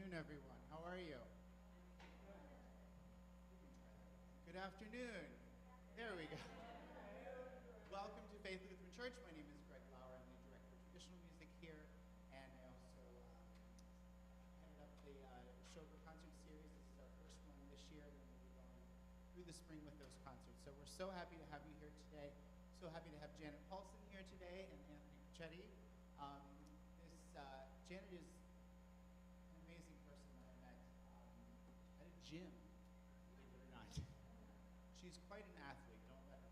afternoon, everyone. How are you? Good afternoon. There we go. Welcome to Faith Lutheran Church. My name is Greg Lauer. I'm the director of traditional music here, and I also headed up the Shoulder Concert Series. This is our first one this year, and we'll be going through the spring with those concerts. So we're so happy to have you here today. So happy to have Janet Paulsen here today and Anthony Pachetti. Janet is an amazing person that I met at a gym, believe it or not. She's quite an athlete, don't let her.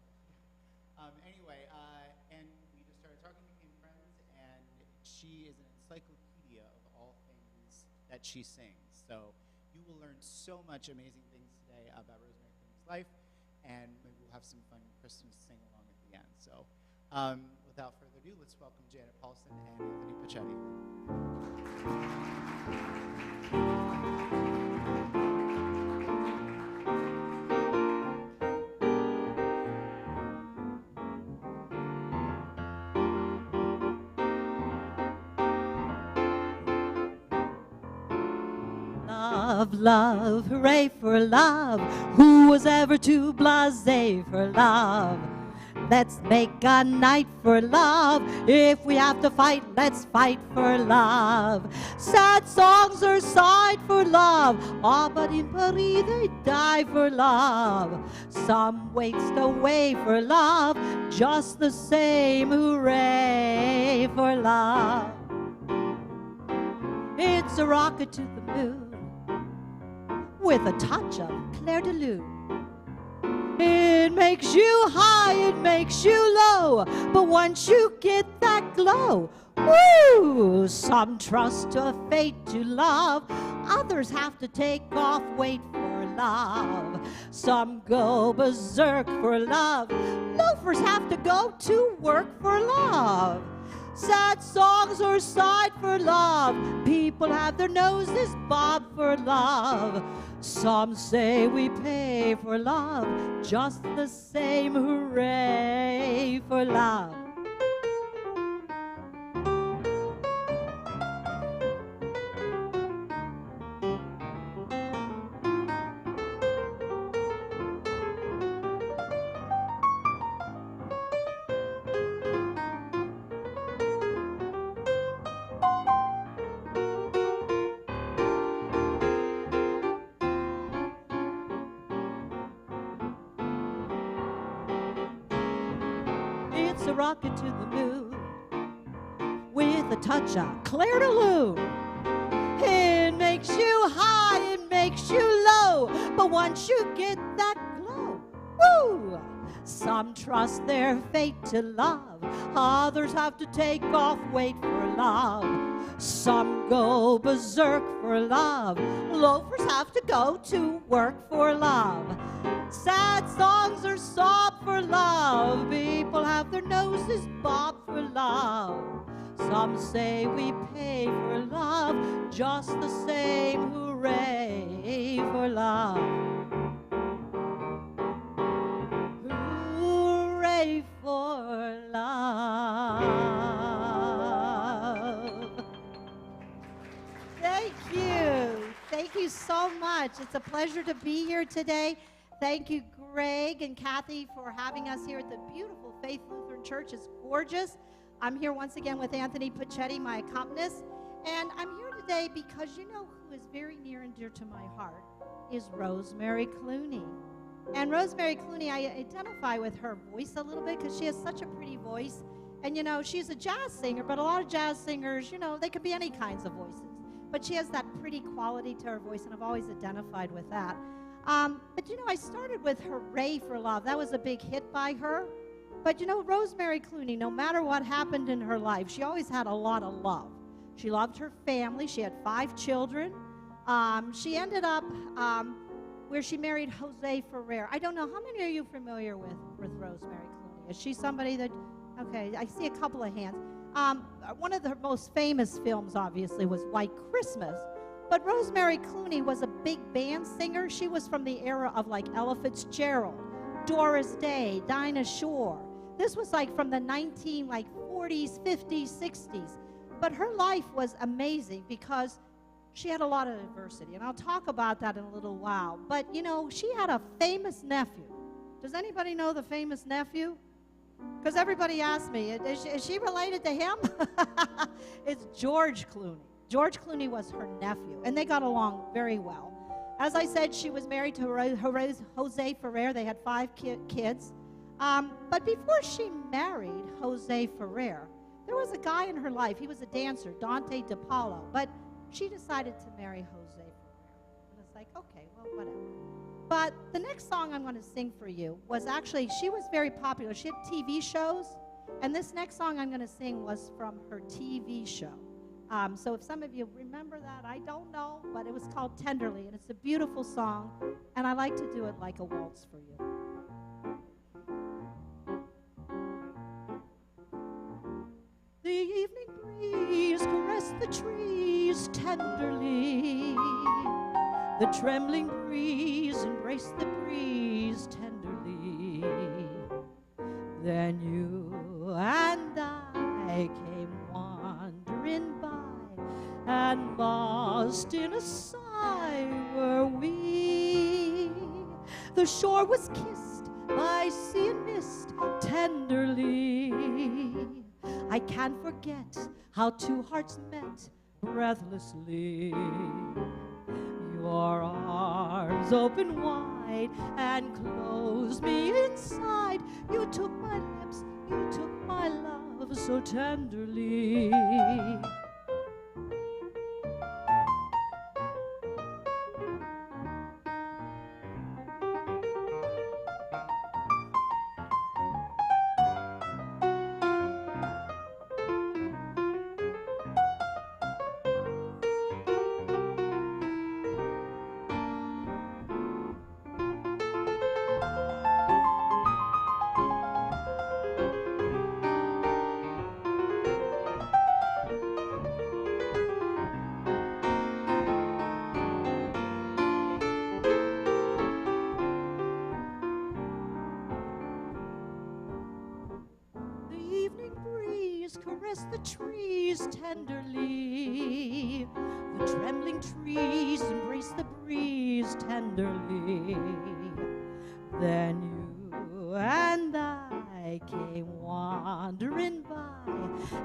And we just started talking, became friends, and she is an encyclopedia of all things that she sings. So you will learn so much amazing things today about Rosemary Clooney's life, and maybe we'll have some fun Christmas sing-along at the end. So without further ado, let's welcome Janet Paulsen and Anthony Pachetti. Love, love, hooray for love. Who was ever too blasé for love? Let's make a night for love. If we have to fight, let's fight for love. Sad songs are sighed for love. Ah, but in Paris they die for love. Some waste away for love. Just the same, hooray for love. It's a rocket to the moon with a touch of clair de lune. It makes you high, it makes you low, but once you get that glow, woo! Some trust to fate to love, others have to take off weight for love. Some go berserk for love, loafers have to go to work for love. Sad songs are sighed for love, people have their noses bobbed for love. Some say we pay for love, just the same, hooray for love. It's a rocket to the moon with a touch of clair de lune. It makes you high, it makes you low, but once you get that glow, woo! Some trust their fate to love, others have to take off weight for love. Some go berserk for love, loafers have to go to work for love. Sad songs are sobbed for love, people have their noses bobbed for love. Some say we pay for love, just the same, hooray for love. Hooray for love. Thank you. Thank you so much. It's a pleasure to be here today. Thank you, Greg and Kathy, for having us here at the beautiful Faith Lutheran Church. It's gorgeous. I'm here once again with Anthony Pachetti, my accompanist. And I'm here today because you know who is very near and dear to my heart is Rosemary Clooney. And Rosemary Clooney, I identify with her voice a little bit because she has such a pretty voice. And, you know, she's a jazz singer, but a lot of jazz singers, you know, they could be any kinds of voices. But she has that pretty quality to her voice, and I've always identified with that. But, you know, I started with Hooray for Love. That was a big hit by her. But, you know, Rosemary Clooney, no matter what happened in her life, she always had a lot of love. She loved her family. She had 5 children. She ended up where she married Jose Ferrer. I don't know, how many are you familiar with Rosemary Clooney? Is she somebody that, okay, I see a couple of hands. One of her most famous films, obviously, was White Christmas. But Rosemary Clooney was a big band singer. She was from the era of like Ella Fitzgerald, Doris Day, Dinah Shore. This was like from the 40s, 50s, 60s. But her life was amazing because she had a lot of adversity, and I'll talk about that in a little while. But, you know, she had a famous nephew. Does anybody know the famous nephew? Because everybody asks me, is she related to him? It's George Clooney. George Clooney was her nephew, and they got along very well. As I said, she was married to Jose Ferrer. They had 5 kids. But before she married Jose Ferrer, there was a guy in her life. He was a dancer, Dante DePaulo. But she decided to marry Jose Ferrer. And it's like, okay, well, whatever. But the next song I'm going to sing for you was actually, she was very popular. She had TV shows. And this next song I'm going to sing was from her TV show. So if some of you remember that, I don't know, but it was called Tenderly, and it's a beautiful song, and I like to do it like a waltz for you. The evening breeze caressed the trees tenderly. The trembling breeze embraced the breeze tenderly. Then you and I came wandering by, and lost in a sigh were we. The shore was kissed by sea and mist tenderly. I can't forget how 2 hearts met breathlessly. Your arms opened wide and closed me inside. You took my lips, you took my love so tenderly. Caress the trees tenderly. The trembling trees embrace the breeze tenderly. Then you and I came wandering by,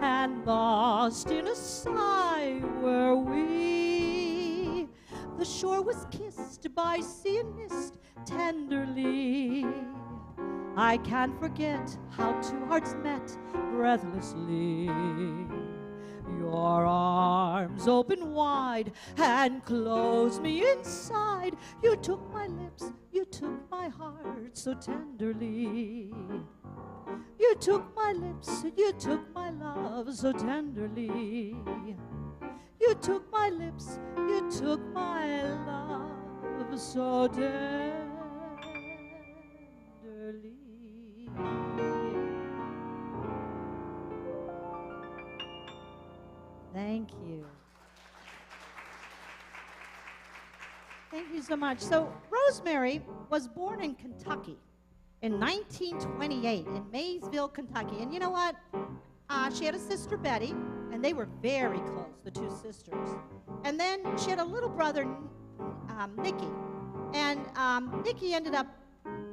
and lost in a sigh were we. The shore was kissed by sea and mist tenderly. I can't forget how 2 hearts met breathlessly. Your arms opened wide and closed me inside. You took my lips, you took my heart so tenderly. You took my lips, you took my love so tenderly. You took my lips, you took my love so tenderly. Thank you. Thank you so much. So Rosemary was born in Kentucky in 1928 in Maysville, Kentucky. And you know what? She had a sister, Betty, and they were very close, the 2 sisters. And then she had a little brother, Nicky. And Nicky ended up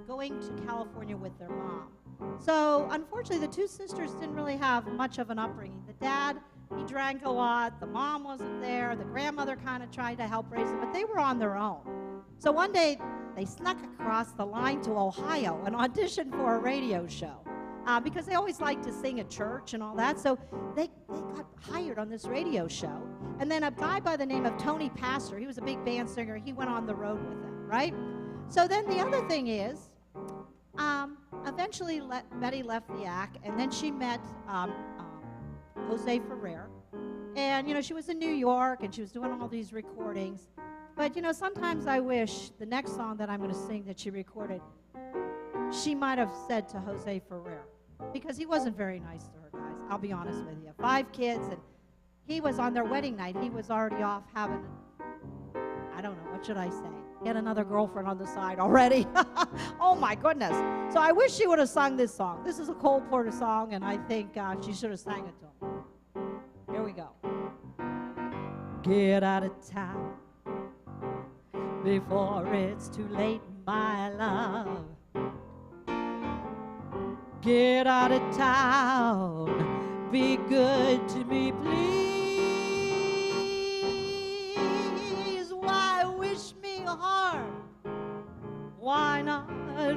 going to California with their mom. So unfortunately, the 2 sisters didn't really have much of an upbringing. The dad, he drank a lot. The mom wasn't there. The grandmother kind of tried to help raise them, but they were on their own. So one day, they snuck across the line to Ohio and auditioned for a radio show because they always liked to sing at church and all that. So they got hired on this radio show. And then a guy by the name of Tony Pastor, he was a big band singer. He went on the road with them, right? So then the other thing is, eventually Betty left the act, and then she met Jose Ferrer. And, you know, she was in New York, and she was doing all these recordings. But, you know, sometimes I wish the next song that I'm going to sing that she recorded, she might have said to Jose Ferrer, because he wasn't very nice to her, guys. I'll be honest with you. 5 kids, and he was on their wedding night. He was already off having, I don't know, what should I say? He had another girlfriend on the side already. Oh, my goodness. So I wish she would have sung this song. This is a Cole Porter song, and I think she should have sang it to him. Here we go. Get out of town before it's too late, my love. Get out of town, be good to me, please. Why wish me harm? Why not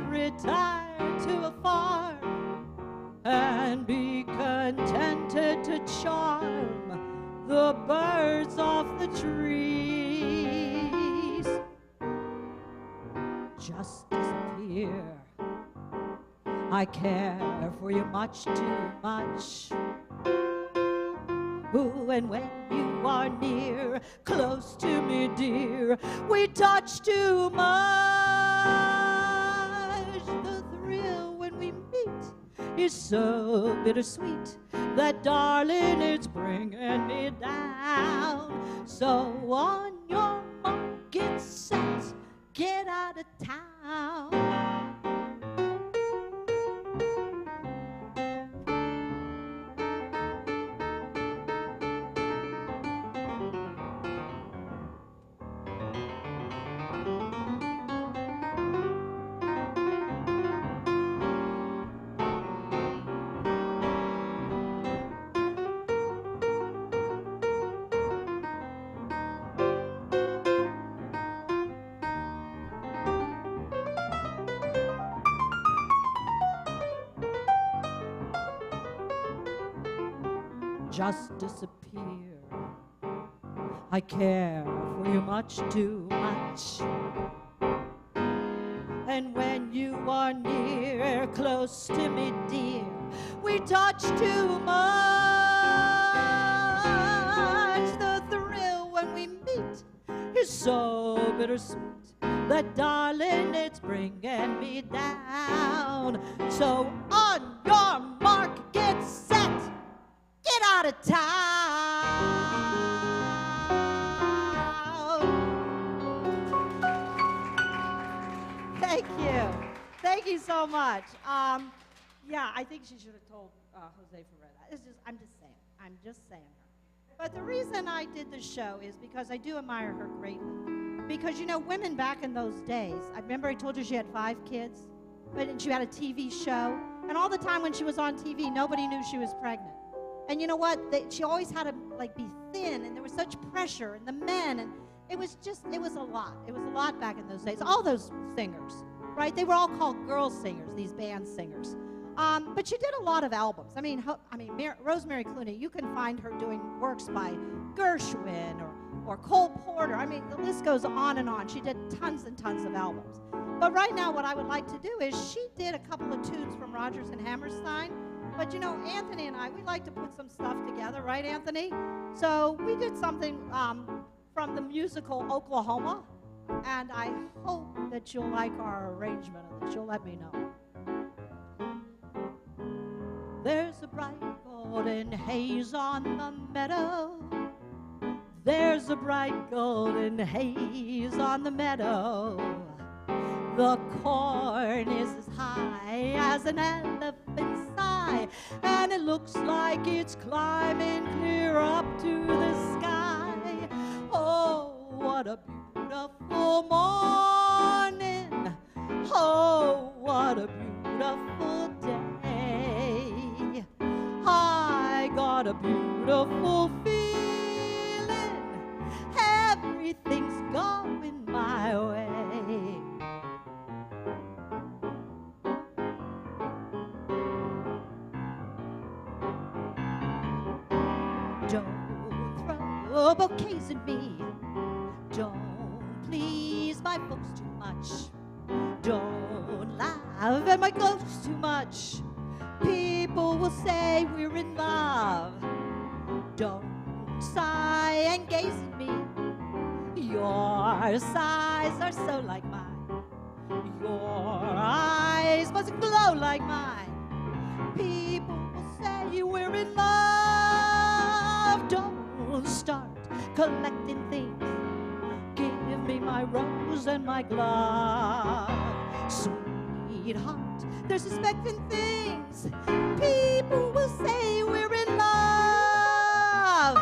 retire to a farm and be contented to charm the birds off the trees? Just disappear. I care for you much too much. Ooh, and when you are near, close to me, dear, we touch too much. The thrill when we meet is so bittersweet that, darling, it's bringing me down. So on your mark, get set, get out of town. Just disappear. I care for you much too much. And when you are near, close to me, dear, we touch too much. The thrill when we meet is so bittersweet that, darling, it's bringing me down. So on your mark, get set, get out of town. Thank you. Thank you so much. Yeah, I think she should have told Jose Ferreira. I'm just saying her. But the reason I did the show is because I do admire her greatly. Because, you know, women back in those days, I remember I told you she had 5 kids, and she had a TV show. And all the time when she was on TV, nobody knew she was pregnant. And you know what? She always had to be thin, and there was such pressure, and the men, and it was a lot. It was a lot back in those days. All those singers, right? They were all called girl singers, these band singers. But she did a lot of albums. Rosemary Clooney, you can find her doing works by Gershwin or Cole Porter. I mean, the list goes on and on. She did tons and tons of albums. But right now, what I would like to do is she did a couple of tunes from Rodgers and Hammerstein. But, you know, Anthony and I, we like to put some stuff together, right, Anthony? So we did something from the musical Oklahoma, and I hope that you'll like our arrangement of this. You'll let me know. There's a bright golden haze on the meadow. There's a bright golden haze on the meadow. The corn is as high as an elephant's thigh, and it looks like it's climbing clear up to the sky. Oh, what a beautiful morning. Oh, what a beautiful day. I got a beautiful feeling. Everything's going my way. Don't throw bouquets at me. Don't please my folks too much. Don't laugh at my clothes too much. People will say we're in love. Don't sigh and gaze at me. Your sighs are so like mine. Your eyes must glow like mine. People will say we're in love. Don't start collecting things. Give me my rose and my glove. Sweetheart, they're suspecting things. People will say we're in love.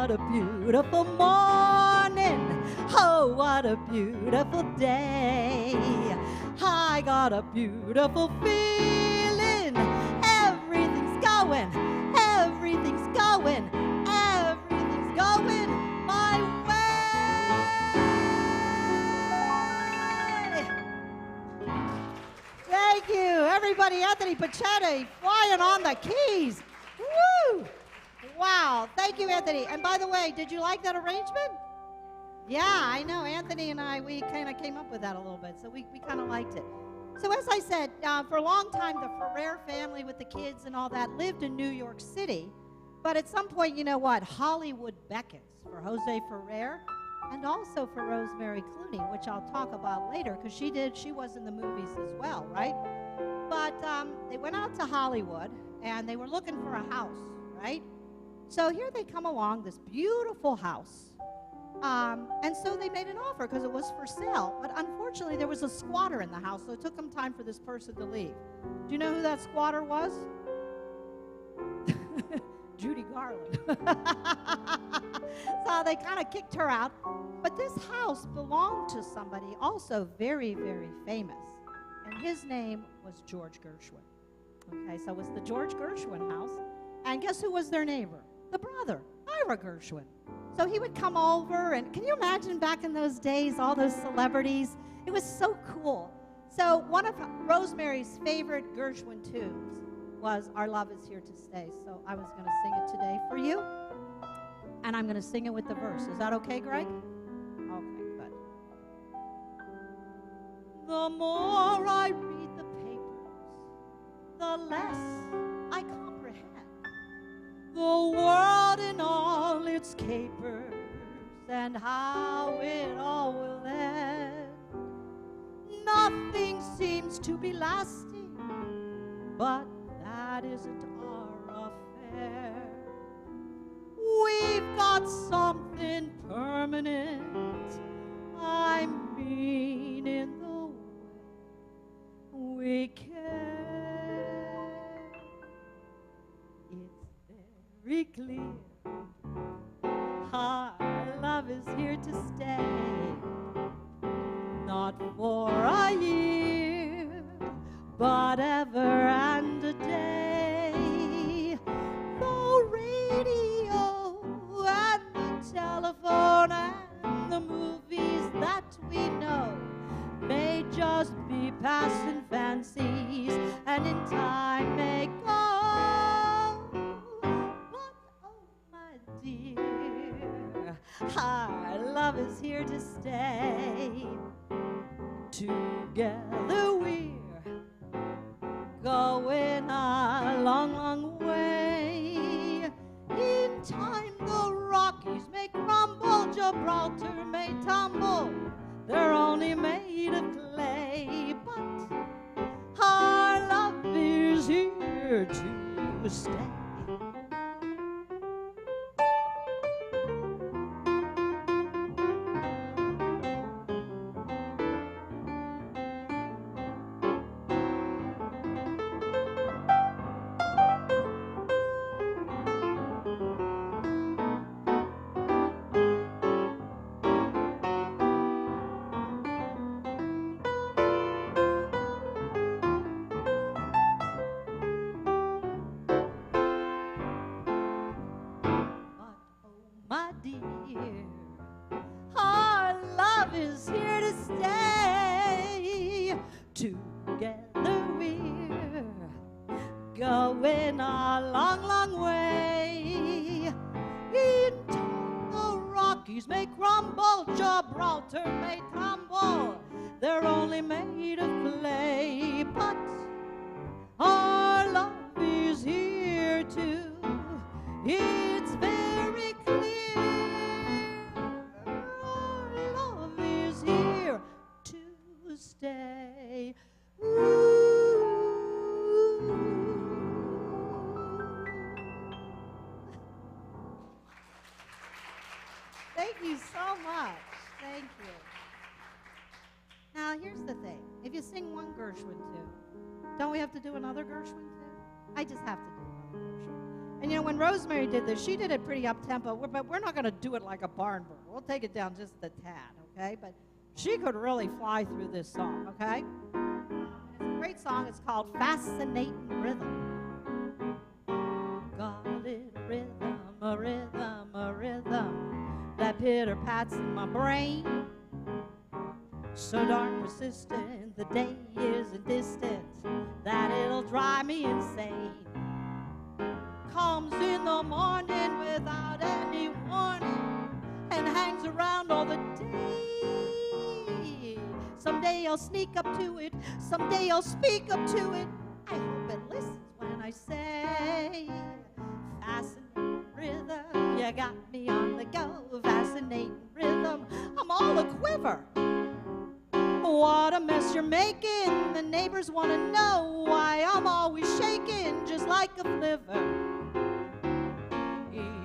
what a beautiful morning. Oh, what a beautiful day. I got a beautiful feeling. Everything's going my way. Thank you, everybody. Anthony Pachetti flying on the keys. Woo! Wow. Thank you, Anthony. And by the way, did you like that arrangement? Yeah, I know. Anthony and I, we kind of came up with that a little bit, so we kind of liked it. So as I said, for a long time, the Ferrer family with the kids and all that lived in New York City. But at some point, you know what? Hollywood beckons for Jose Ferrer and also for Rosemary Clooney, which I'll talk about later because she was in the movies as well, right? But they went out to Hollywood and they were looking for a house, right? So here they come along, this beautiful house. And so they made an offer because it was for sale. But unfortunately, there was a squatter in the house, so it took them time for this person to leave. Do you know who that squatter was? Judy Garland. So they kind of kicked her out. But this house belonged to somebody also very, very famous. And his name was George Gershwin. Okay, so it was the George Gershwin house. And guess who was their neighbor? The brother, Ira Gershwin. So he would come over, and can you imagine back in those days, all those celebrities? It was so cool. So one of Rosemary's favorite Gershwin tunes was Our Love Is Here to Stay. So I was going to sing it today for you, and I'm going to sing it with the verse. Is that okay, Greg? Okay, good. The more I read the papers, the less I comprehend the world in all its capers and how it all will end. Nothing seems to be lasting, but that isn't our affair. We've got something permanent, I mean in the way we care. It's very clear our love is here to stay, not for a year, but ever and a day. The radio and the telephone and the movies that we know may just be passing fancies and in time may go. But oh my dear, our love is here to stay. Together we're going a long, long way. In time the Rockies may crumble, Gibraltar may tumble, they're only made of clay. But our love is here to stay. My dear, our love is here to stay. Together we're going a long, long way. In time the Rockies may crumble, Gibraltar may tumble, they're only made of clay. But our love is here too. It's very clear our love is here to stay. Ooh. Thank you so much. Thank you. Now, here's the thing. If you sing one Gershwin tune, don't we have to do another Gershwin tune? I just have to do another Gershwin. And you know, when Rosemary did this, she did it pretty up-tempo, but we're not going to do it like a barn burner. We'll take it down just a tad, okay? But she could really fly through this song, okay? It's a great song. It's called Fascinating Rhythm. Got a little rhythm, a rhythm, a rhythm that pitter-pats in my brain. So darn persistent, the day isn't distant, that it'll drive me insane. Comes in the morning without any warning and hangs around all the day. Someday I'll sneak up to it, someday I'll speak up to it. I hope it listens when I say, fascinating rhythm, you got me on the go. Fascinating rhythm, I'm all a quiver. What a mess you're making, the neighbors want to know why I'm always shaking just like a flivver.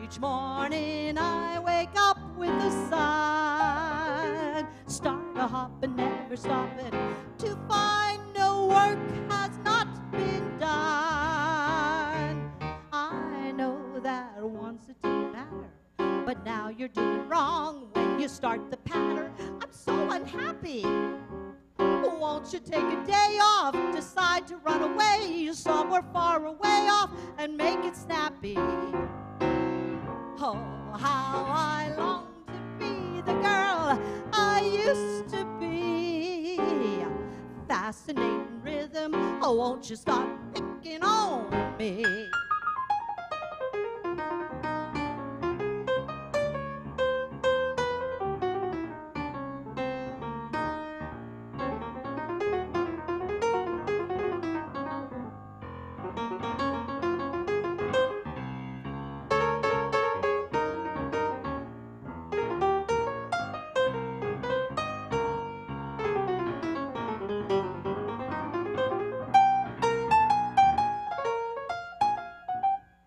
Each morning I wake up with a sigh, start a hop and never stopping to find no work has not been done. I know that once it didn't matter, but now you're doing wrong when you start the patter. I'm so unhappy. Won't you take a day off, decide to run away somewhere far away off and make it snappy? Oh, how I long to be the girl I used to be. Fascinating rhythm, oh, won't you start picking on me?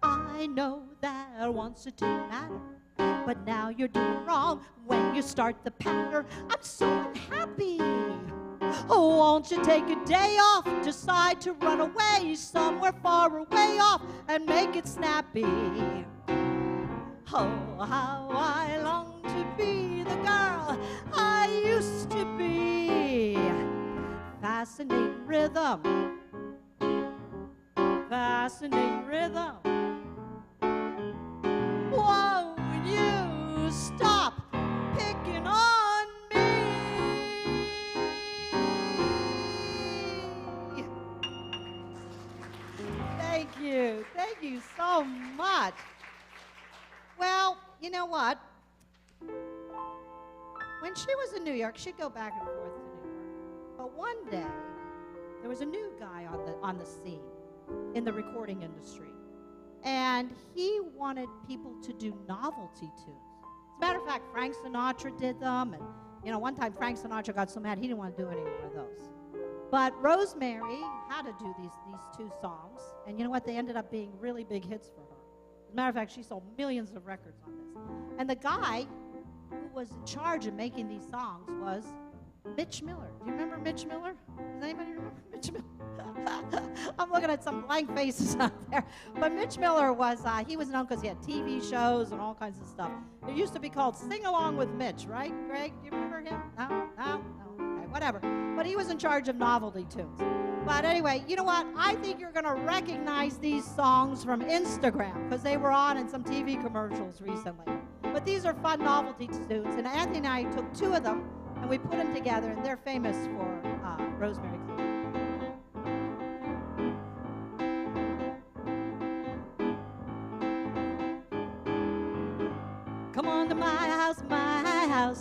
I know that once it didn't matter, but now you're doing wrong when you start the patter. I'm so unhappy. Oh, won't you take a day off, decide to run away somewhere far away off and make it snappy? Oh, how I long to be the girl I used to be. Fascinating rhythm, fascinating rhythm. Won't you stop picking on me? Thank you. Thank you so much. Well, you know what? When she was in New York, she'd go back and forth to New York. But one day, there was a new guy on the scene in the recording industry. And he wanted people to do novelty tunes. As a matter of fact, Frank Sinatra did them. And, you know, one time Frank Sinatra got so mad he didn't want to do any more of those. But Rosemary had to do these two songs. And you know what? They ended up being really big hits for her. As a matter of fact, she sold millions of records on this. And the guy who was in charge of making these songs was Mitch Miller. Do you remember Mitch Miller? Does anybody remember Mitch Miller? I'm looking at some blank faces out there. But Mitch Miller was, he was known because he had TV shows and all kinds of stuff. It used to be called Sing Along with Mitch, right, Greg? Do you remember him? No? Okay, whatever. But he was in charge of novelty tunes. But anyway, you know what? I think you're going to recognize these songs from Instagram because they were on in some TV commercials recently. But these are fun novelty tunes. And Anthony and I took two of them and we put them together, and they're famous for Rosemary Clooney. Come on to my house,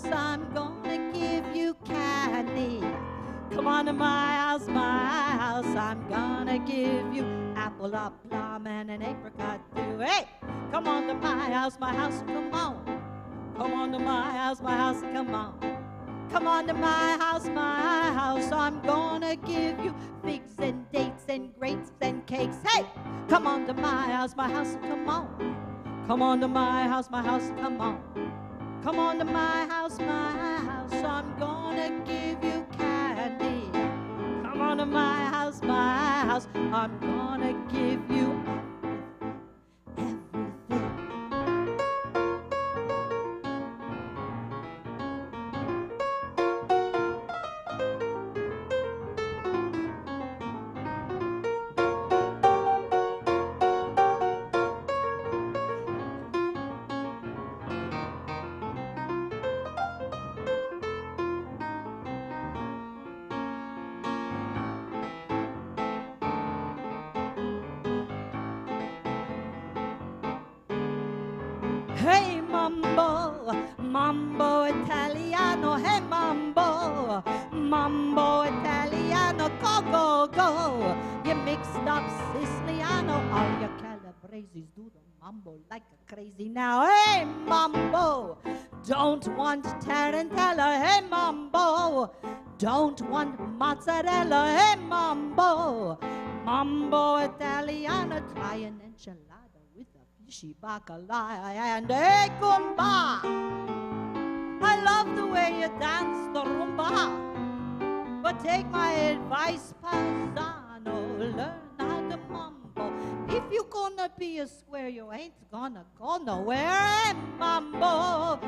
I'm gonna give you candy. Come on to my house, I'm gonna give you apple, a plum, and an apricot too. Hey, come on to my house, come on. Come on to my house, come on. Come on to my house, I'm gonna give you figs and dates and grapes and cakes. Hey, come on to my house, come on. Come on to my house, come on. Come on to my house, I'm gonna give you candy. Come on to my house, I'm gonna give you everything, mambo, mambo Italiano, hey mambo, mambo Italiano, go, go, go. You mixed up Siciliano, all your Calabreses do the mambo like a crazy now. Hey mambo, don't want tarantella, hey mambo, don't want mozzarella, hey mambo, mambo Italiano, try an enchilada with a fishy bacala and hey gumba. I love the way you dance the rumba, but take my advice, paisano, learn how to mambo. If you gonna be a square, you ain't gonna go nowhere. Hey mambo,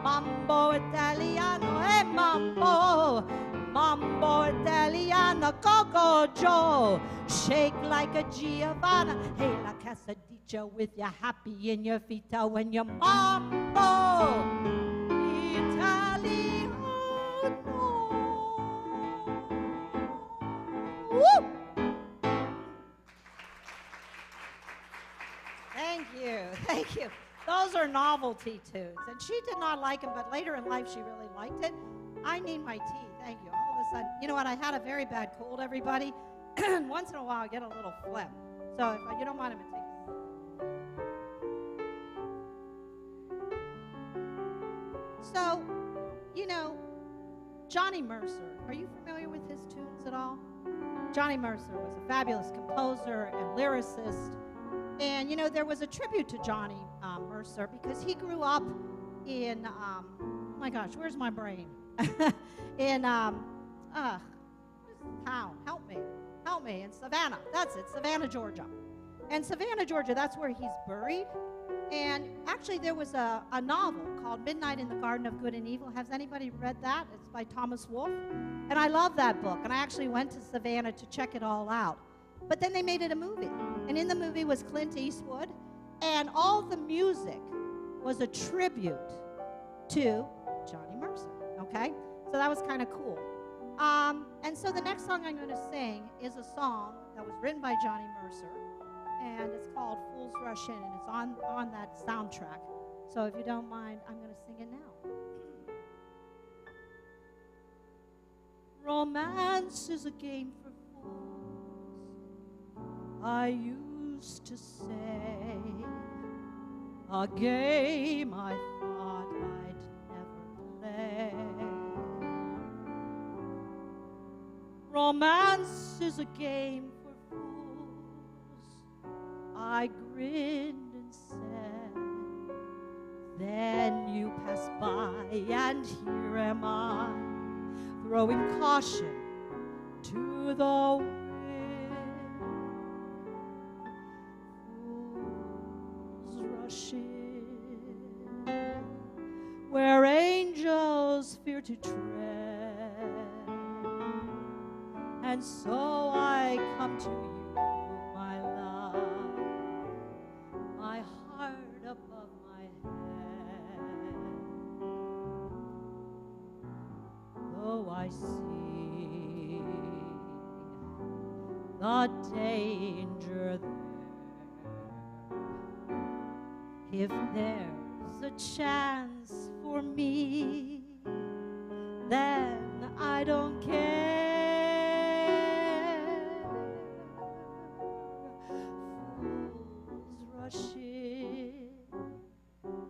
mambo Italiano, hey mambo, mambo Italiano, go go Joe, shake like a Giovanna. Hey la Casadicha with your happy in your feet when you mambo Italiano. Woo! Thank you, thank you. Those are novelty tunes, and she did not like them, but later in life she really liked it. I need my tea, thank you. All of a sudden, you know what, I had a very bad cold, everybody. Once in a while I get a little phlegm. So if you don't mind, I'm going to take a sip. So, you know, Johnny Mercer, are you familiar with his tunes at all? Johnny Mercer was a fabulous composer and lyricist. And, you know, there was a tribute to Johnny Mercer because he grew up in, oh my gosh, where's my brain? In, what's the town? Help me, in Savannah. That's it, Savannah, Georgia. And Savannah, Georgia, that's where he's buried. And actually, there was a novel called Midnight in the Garden of Good and Evil. Has anybody read that? It's by Thomas Wolfe. And I love that book. And I actually went to Savannah to check it all out. But then they made it a movie. And in the movie was Clint Eastwood. And all the music was a tribute to Johnny Mercer. Okay? So that was kind of cool. And so the next song I'm going to sing is a song that was written by Johnny Mercer. And it's called Fools Rush In. And it's on that soundtrack. So if you don't mind, I'm going to sing it now. Romance is a game for fools, I used to say, a game I thought I'd never play. Romance is a game for fools, I grinned and said. Then you pass by, and here am I, throwing caution to the wind. Fools rush in where angels fear to tread, and so I come to you, my love, my heart above my head. Though I see the danger there, if there's a chance for me, then I don't care. Fools rush in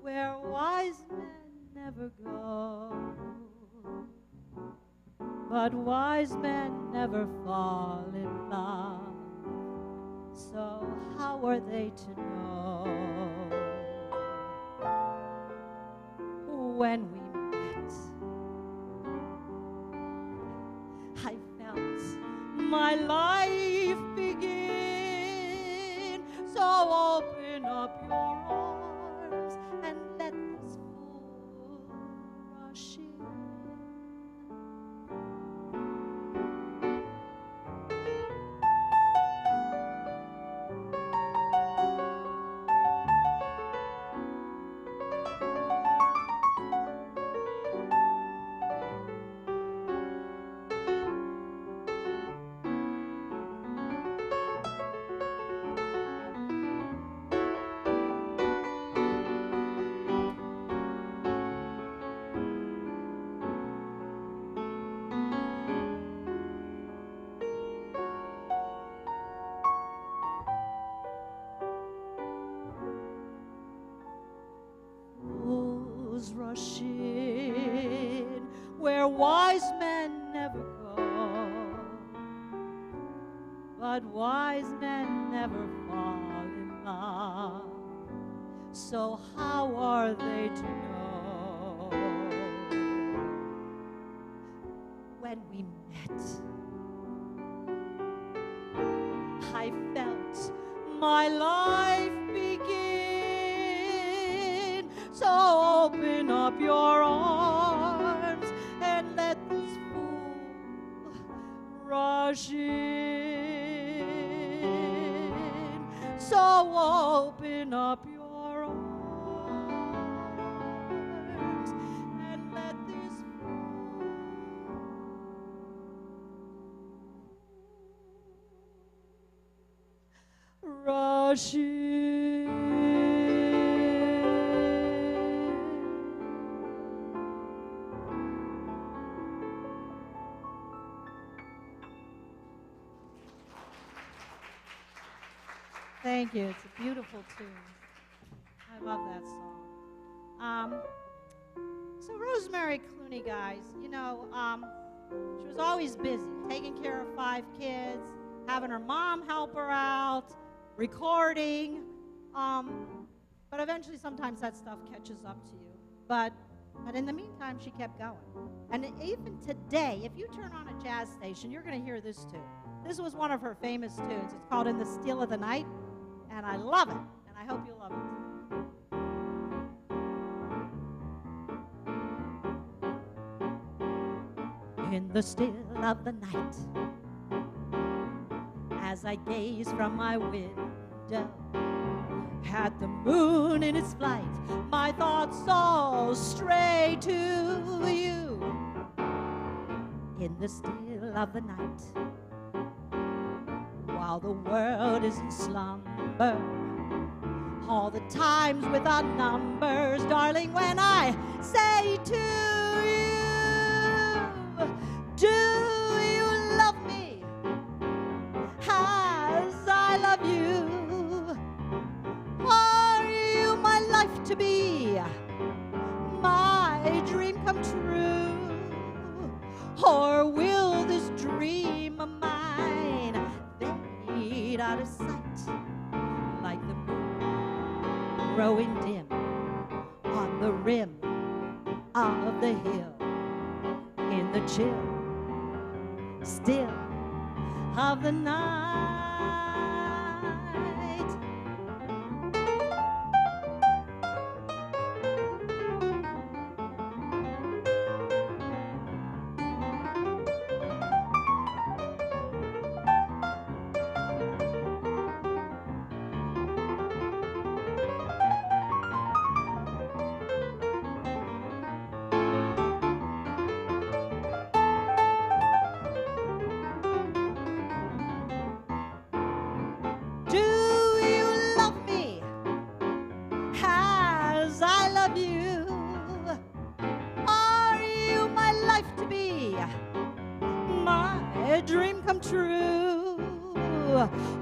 where wise men never go, but wise men never fall in love. So how are they to know? When we met, I felt my life begin. So open up your arms and let this fool rush in. but wise men never fall in love. So how are they to know when we met? I felt my life begin. So open up your arms and let this fool rush in. So open up your arms and let this fool rush in. Thank you. It's a beautiful tune. I love that song. So Rosemary Clooney, guys, you know, she was always busy, taking care of 5 kids, having her mom help her out, recording. But eventually, sometimes that stuff catches up to you. But in the meantime, she kept going. And even today, if you turn on a jazz station, you're going to hear this tune. This was one of her famous tunes. It's called In the Still of the Night. And I love it, and I hope you love it. In the still of the night, as I gaze from my window at the moon in its flight, my thoughts all stray to you. In the still of the night, while the world is in slumber, all the times without numbers, darling, when I say to you, do you love me as I love you? Are you my life to be, my dream come true? Or will this dream of mine fade out of sight like the moon growing dim on the rim of the hill, in the chill still of the night? Dream come true,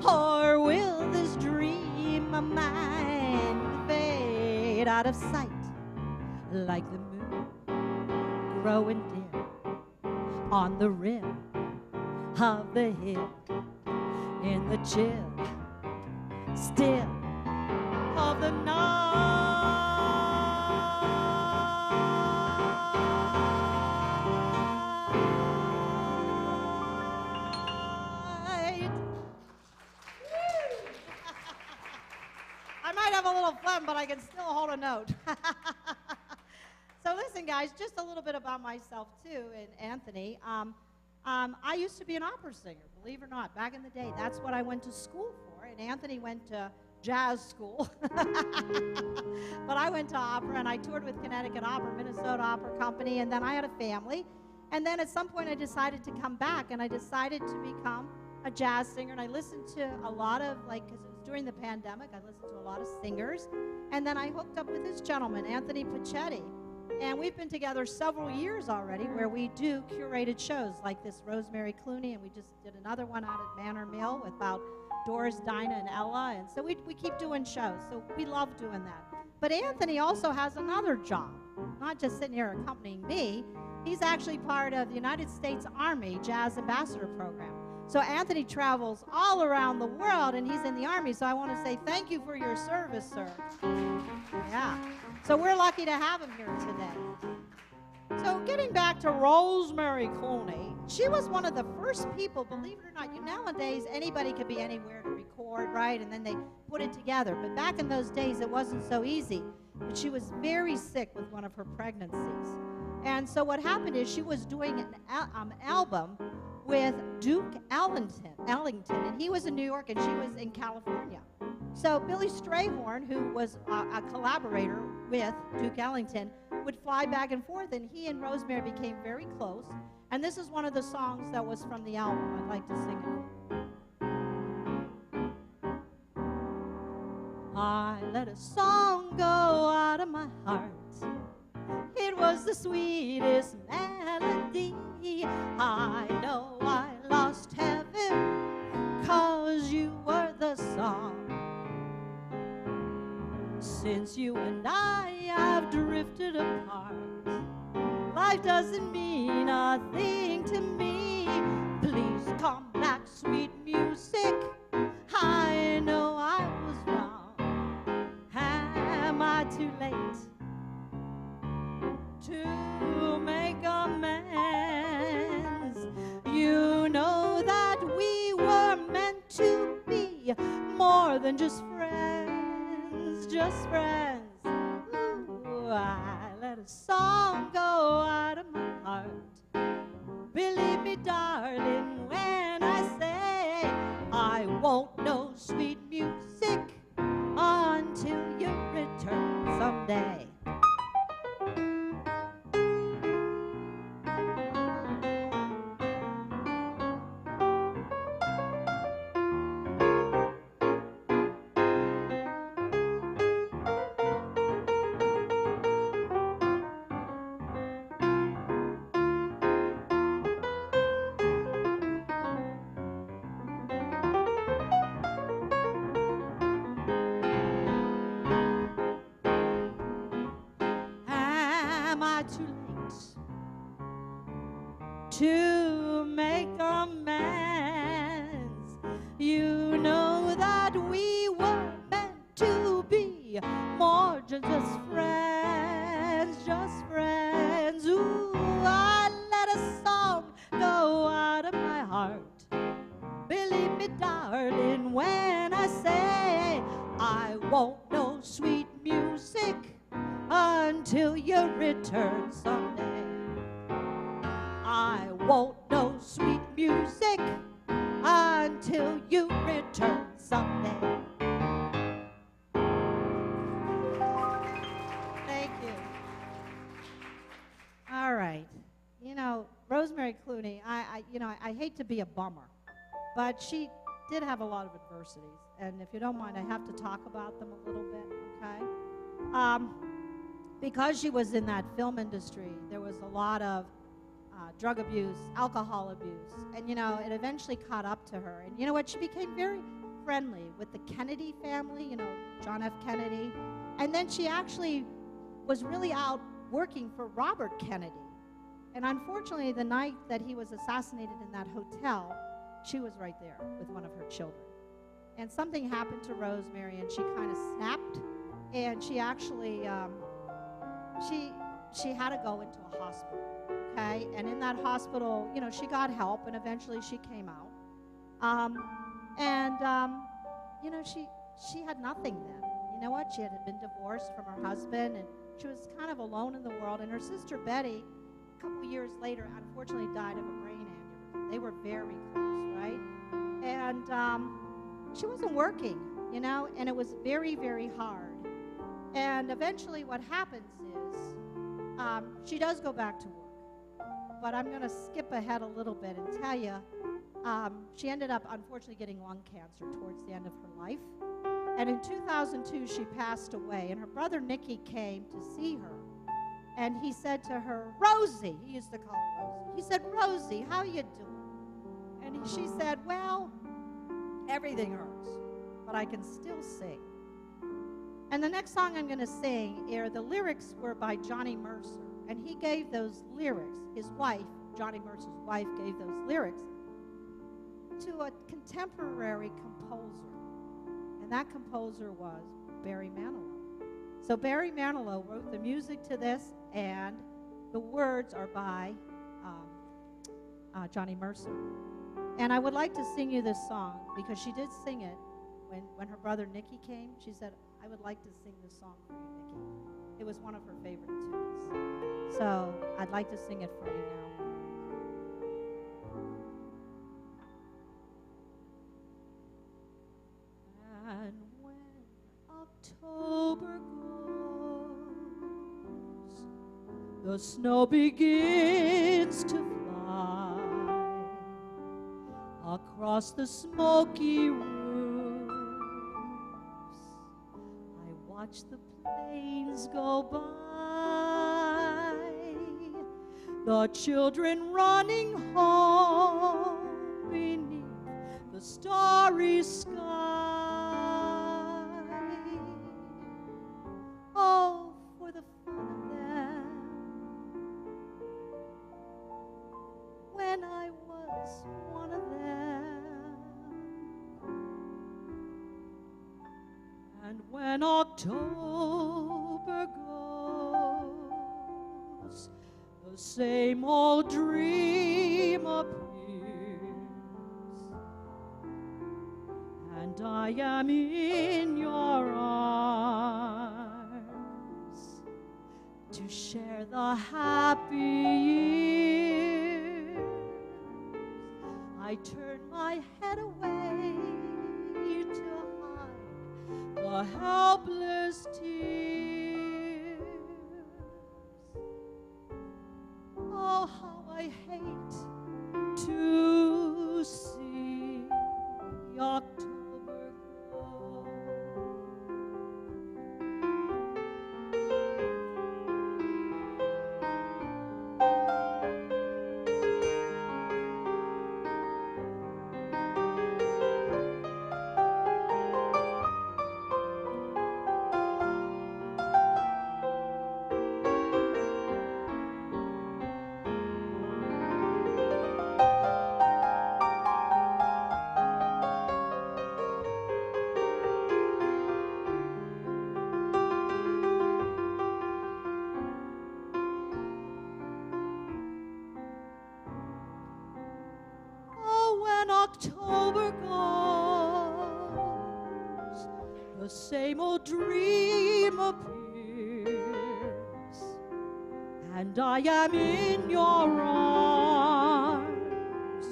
or will this dream of mine fade out of sight like the moon growing dim on the rim of the hill, in the chill still of the night? Have a little fun, but I can still hold a note. So listen, guys, just a little bit about myself too, and Anthony. I used to be an opera singer, believe it or not, back in the day. That's what I went to school for, and Anthony went to jazz school. But I went to opera, and I toured with Connecticut Opera, Minnesota Opera Company, and then I had a family. And then at some point I decided to come back, and I decided to become a jazz singer, and I listened to a lot of, like, because it was during the pandemic, I listened to a lot of singers, and then I hooked up with this gentleman, Anthony Pachetti, and we've been together several years already where we do curated shows like this Rosemary Clooney, and we just did another one out at Manor Mill about Doris, Dinah, and Ella, and so we keep doing shows, so we love doing that. But Anthony also has another job, not just sitting here accompanying me. He's actually part of the United States Army Jazz Ambassador Program. So Anthony travels all around the world, and he's in the Army. So I want to say thank you for your service, sir. Yeah. So we're lucky to have him here today. So getting back to Rosemary Clooney, she was one of the first people, believe it or not. Nowadays, anybody could be anywhere to record, right? And then they put it together. But back in those days, it wasn't so easy. But she was very sick with one of her pregnancies. And so what happened is she was doing an album with Duke Ellington, and he was in New York and she was in California. So Billy Strayhorn, who was a collaborator with Duke Ellington, would fly back and forth, and he and Rosemary became very close. And this is one of the songs that was from the album. I'd like to sing it. I let a song go out of my heart. It was the sweetest melody. I know I lost heaven 'cause you were the song. Since you and I have drifted apart, life doesn't mean a thing to me. Please come back, sweet music. I know I was wrong. Am I too late to make amends? You know that we were meant to be more than just friends, just friends. Ooh, I let a song go out of my heart. Believe me, darling, when I say I won't know sweet music until you return someday. Too late to make amends. You know that we were meant to be more than just friends, just friends. Ooh, I let a song go out of my heart. Believe me, darling, when I say I won't know sweet music until you return someday. I won't know sweet music until you return someday. Thank you. All right. You know, Rosemary Clooney, I hate to be a bummer, but she did have a lot of adversities. And if you don't mind, I have to talk about them a little bit, okay? Because she was in that film industry, there was a lot of drug abuse, alcohol abuse, and it eventually caught up to her. And you know what? She became very friendly with the Kennedy family, John F. Kennedy. And then she actually was really out working for Robert Kennedy. And unfortunately, the night that he was assassinated in that hotel, she was right there with one of her children. And something happened to Rosemary, and she kind of snapped, and she actually she had to go into a hospital, okay? And in that hospital, she got help, and eventually she came out. She had nothing then. You know what? She had been divorced from her husband, and she was kind of alone in the world. And her sister Betty, a couple years later, unfortunately died of a brain aneurysm. They were very close, right? And she wasn't working, and it was very, very hard. And eventually what happens is she does go back to work. But I'm going to skip ahead a little bit and tell you, she ended up, unfortunately, getting lung cancer towards the end of her life. And in 2002, she passed away. And her brother, Nicky, came to see her. And he said to her, Rosie, he used to call her Rosie. He said, Rosie, how you doing? And she said, well, everything hurts, but I can still sing. And the next song I'm going to sing, the lyrics were by Johnny Mercer. And he gave those lyrics, his wife, Johnny Mercer's wife, gave those lyrics. to a contemporary composer, and that composer was Barry Manilow. So Barry Manilow wrote the music to this, and the words are by Johnny Mercer. And I would like to sing you this song because she did sing it when her brother Nicky came. She said, I would like to sing this song for you, Nicky. It was one of her favorite tunes. So I'd like to sing it for you now. And when October goes, the snow begins to fly across the smoky roofs. I watch the planes go by, the children running home beneath the starry sky. Oh, for the fun of them when I was one of them. And when October goes, the same old dream appears, and I am in your arms to share the happy years. I turn my head away to hide the helpless tears. Oh, how I hate to see October go. October goes, the same old dream appears, and I am in your arms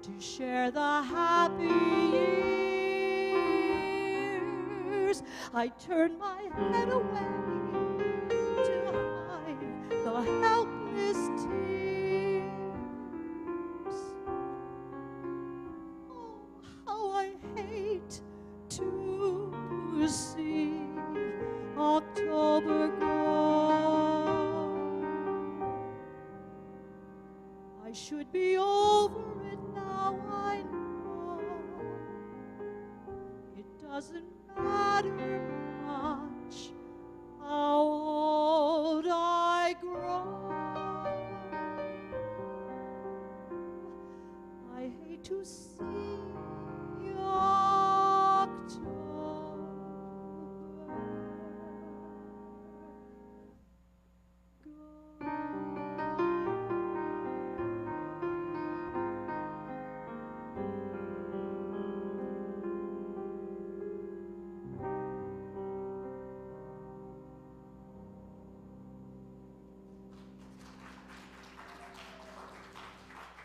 to share the happy years. I turn my head away to hide the helpless tears. I hate to see October go. I should be over it now, I know. It doesn't matter much how old I grow. I hate to see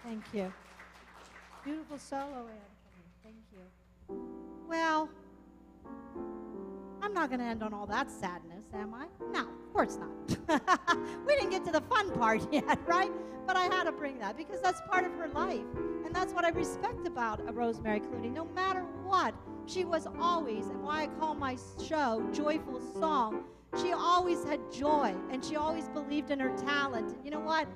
Thank you. Beautiful solo, Anthony. Thank you. Well, I'm not going to end on all that sadness, am I? No, of course not. We didn't get to the fun part yet, right? But I had to bring that because that's part of her life. And that's what I respect about Rosemary Clooney. No matter what, she was always, and why I call my show Joyful Song, she always had joy, and she always believed in her talent. And you know what?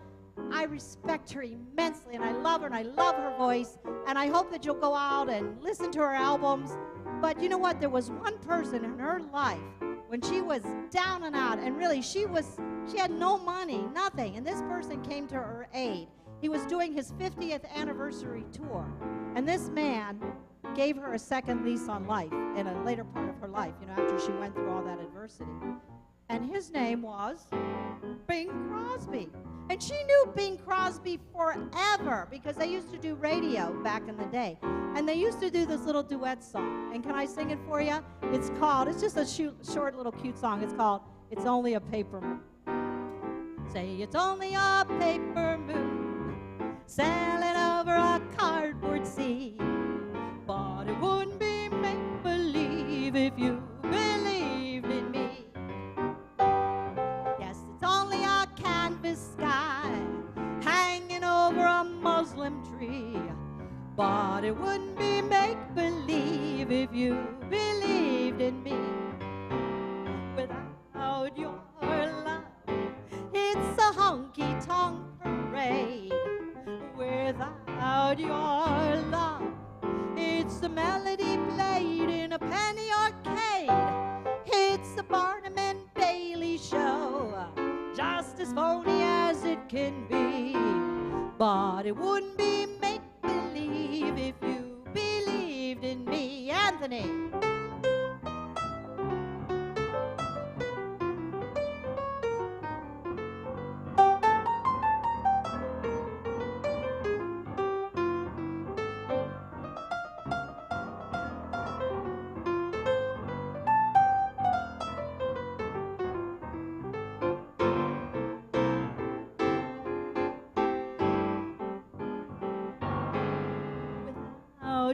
I respect her immensely, and I love her, and I love her voice, and I hope that you'll go out and listen to her albums. But you know what? There was one person in her life when she was down and out, and really she had no money, nothing, and this person came to her aid. He was doing his 50th anniversary tour. And this man gave her a second lease on life in a later part of her life, after she went through all that adversity. And his name was Bing Crosby. And she knew Bing Crosby forever because they used to do radio back in the day. And they used to do this little duet song. And can I sing it for you? It's just a short little cute song. It's called It's Only a Paper Moon. Say it's only a paper moon sailing over a cardboard sea. But it wouldn't be make-believe if you believed in me. Yes, it's only a canvas sky hanging over a muslin tree. But it wouldn't be make-believe if you believed in me. Without your love, it's a honky-tonk parade. Without your love, it's a melody played in a penny arcade. It's a Barnum and Bailey show, just as phony as it can be. But it wouldn't be make-believe if you believed in me. Anthony.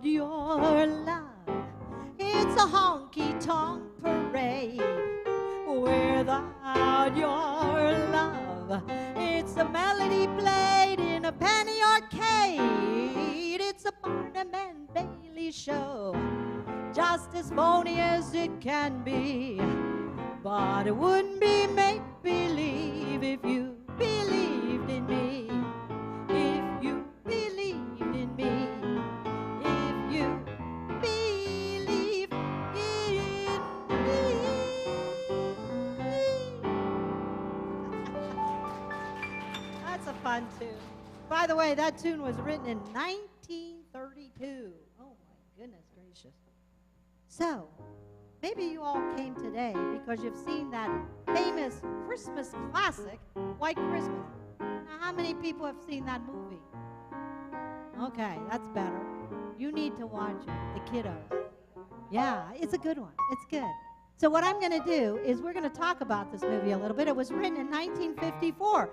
Your love, it's a honky-tonk parade. Without your love, it's a melody played in a penny arcade. It's a Barnum and Bailey show, just as phony as it can be. But it wouldn't be make-believe if you believed in me. If you believed in me. Fun tune. By the way, that tune was written in 1932. Oh my goodness gracious. So, maybe you all came today because you've seen that famous Christmas classic, White Christmas. Now, how many people have seen that movie? Okay, that's better. You need to watch it, the kiddos. Yeah, it's a good one. It's good. So what I'm going to do is we're going to talk about this movie a little bit. It was written in 1954.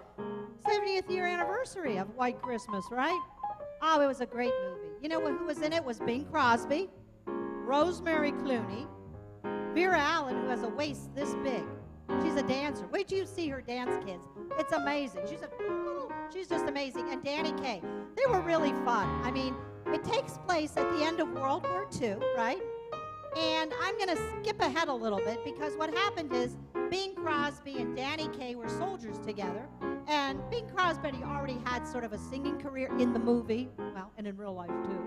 70th year anniversary of White Christmas, right? Oh, it was a great movie. You know who was in it? It was Bing Crosby, Rosemary Clooney, Vera Allen, who has a waist this big. She's a dancer. Wait till you see her dance, kids. It's amazing. She's just amazing. And Danny Kaye. They were really fun. I mean, it takes place at the end of World War II, right? And I'm going to skip ahead a little bit because what happened is Bing Crosby and Danny Kaye were soldiers together. And Bing Crosby already had sort of a singing career in the movie, well, and in real life too.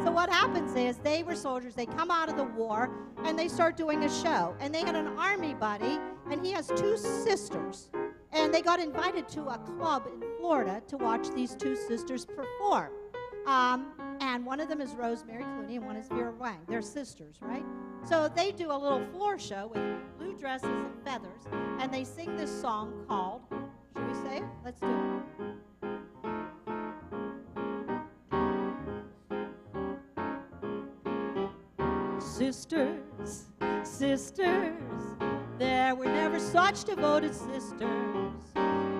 So what happens is they were soldiers, they come out of the war, and they start doing a show. And they had an army buddy, and he has two sisters. And they got invited to a club in Florida to watch these two sisters perform. And one of them is Rosemary Clooney and one is Vera Wang. They're sisters, right? So they do a little floor show with blue dresses and feathers, and they sing this song called, should we say it? Let's do it. Sisters, sisters, there were never such devoted sisters.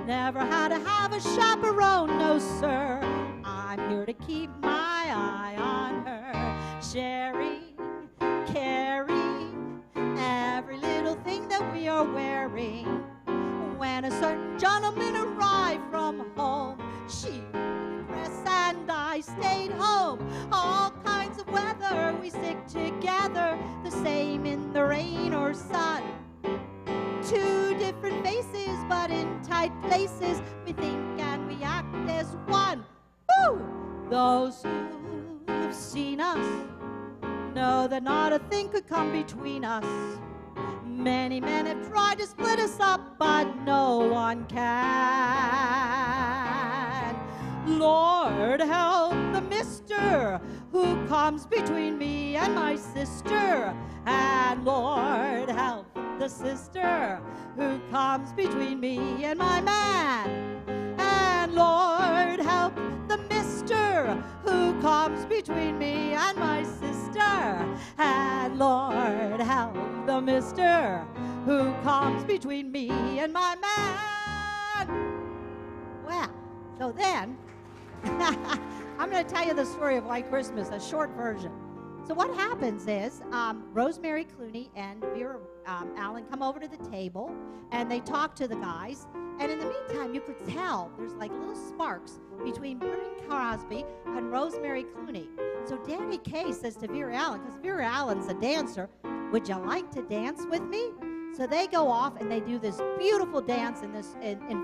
Never had to have a chaperone, no sir. I'm here to keep my eye on her, sharing, caring, every little thing that we are wearing. When a certain gentleman arrived from home, she wore the dress and I stayed home. All kinds of weather, we stick together, the same in the rain or sun. Two different faces, but in tight places, we think and we act as one. Woo! Those who've seen us know that not a thing could come between us. Many men have tried to split us up, but no one can. Lord, help the mister who comes between me and my sister. And Lord, help the sister who comes between me and my man. And Lord, help the mister who comes between me and my sister. And Lord, help the mister who comes between me and my man. Well, so then, I'm going to tell you the story of White Christmas, a short version. So what happens is Rosemary Clooney and Vera Allen come over to the table, and they talk to the guys. And in the meantime, you could tell there's like little sparks between Bing Crosby and Rosemary Clooney. So Danny Kaye says to Vera Allen, because Vera Allen's a dancer, would you like to dance with me? So they go off and they do this beautiful dance in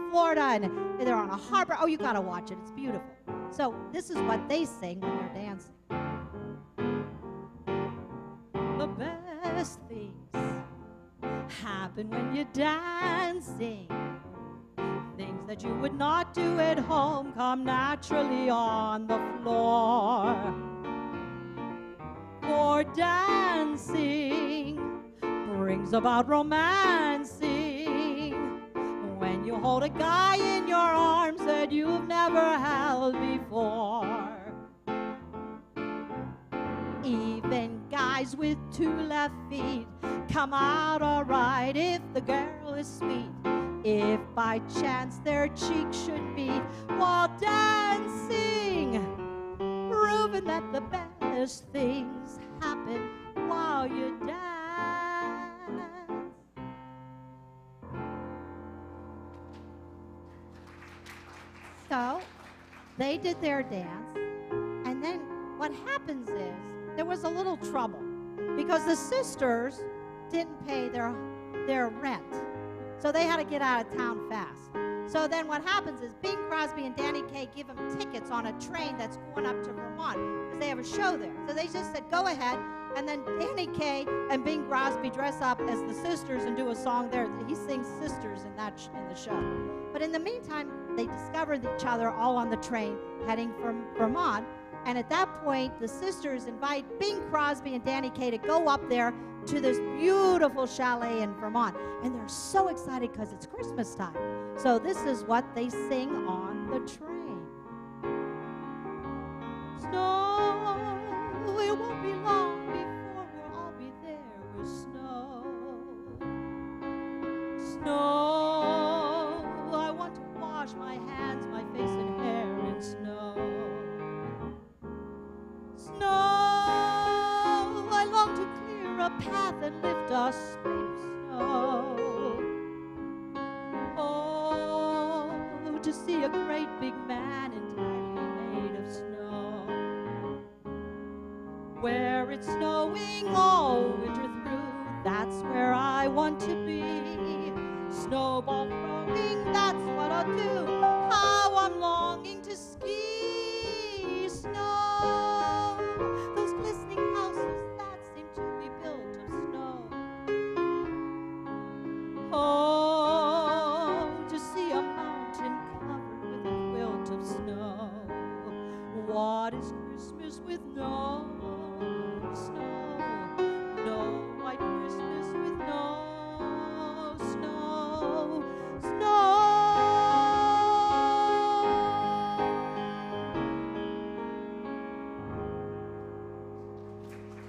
Florida, and they're on a harbor. Oh, you got to watch it. It's beautiful. So this is what they sing when they're dancing. The best things happen when you're dancing. Things that you would not do at home come naturally on the floor. For dancing brings about romancing when you hold a guy in your arms that you've never held before. Even guys with two left feet come out all right if the girl is sweet. If by chance their cheeks should meet while dancing, proving that the best things happen while you dance. So they did their dance, and then what happens is there was a little trouble because the sisters didn't pay their rent. So they had to get out of town fast. So then what happens is Bing Crosby and Danny Kaye give them tickets on a train that's going up to Vermont because they have a show there. So they just said, go ahead. And then Danny Kaye and Bing Crosby dress up as the sisters and do a song there. He sings Sisters in the show. But in the meantime, they discovered each other all on the train heading from Vermont. And at that point, the sisters invite Bing Crosby and Danny Kaye to go up there to this beautiful chalet in Vermont. And they're so excited because it's Christmas time. So this is what they sing on the train. Snow, it won't be long before we'll all be there with snow. Snow, I want to wash my hands, my face and hair in snow. Snow, I long to clear a path and lift us in snow. Oh, to see a great big man entirely made of snow. Where it's snowing all winter through, that's where I want to be. Snowball throwing, that's what I'll do. How I'm longing to ski. Snow, those glistening houses that seem to be built of snow. Oh, to see a mountain covered with a quilt of snow. What is Christmas with no snow? No white Christmas with no snow. Snow.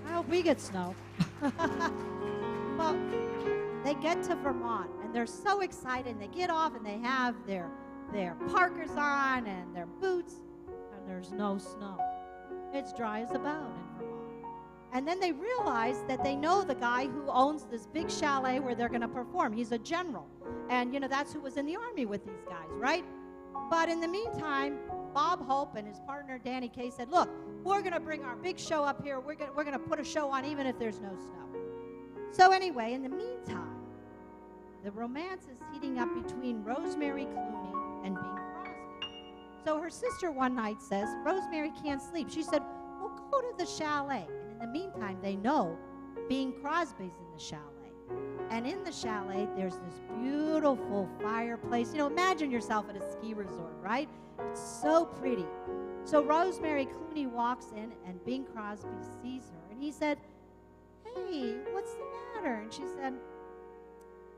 I hope we get snow. Well, they get to Vermont, and they're so excited. They get off, and they have their parkers on and their boots, and there's no snow. It's dry as a bone in Vermont. And then they realize that they know the guy who owns this big chalet where they're going to perform. He's a general. And, you know, that's who was in the army with these guys, right? But in the meantime, Bob Hope and his partner Danny Kaye said, look, we're going to bring our big show up here. We're going to put a show on even if there's no snow. So anyway, in the meantime, the romance is heating up between Rosemary Clooney and Bing Crosby. So her sister one night says, Rosemary can't sleep. She said, well, go to the chalet. And in the meantime, they know Bing Crosby's in the chalet. And in the chalet, there's this beautiful fireplace. You know, imagine yourself at a ski resort, right? It's so pretty. So Rosemary Clooney walks in, and Bing Crosby sees her. And he said, "Hey, what's the matter?" And she said,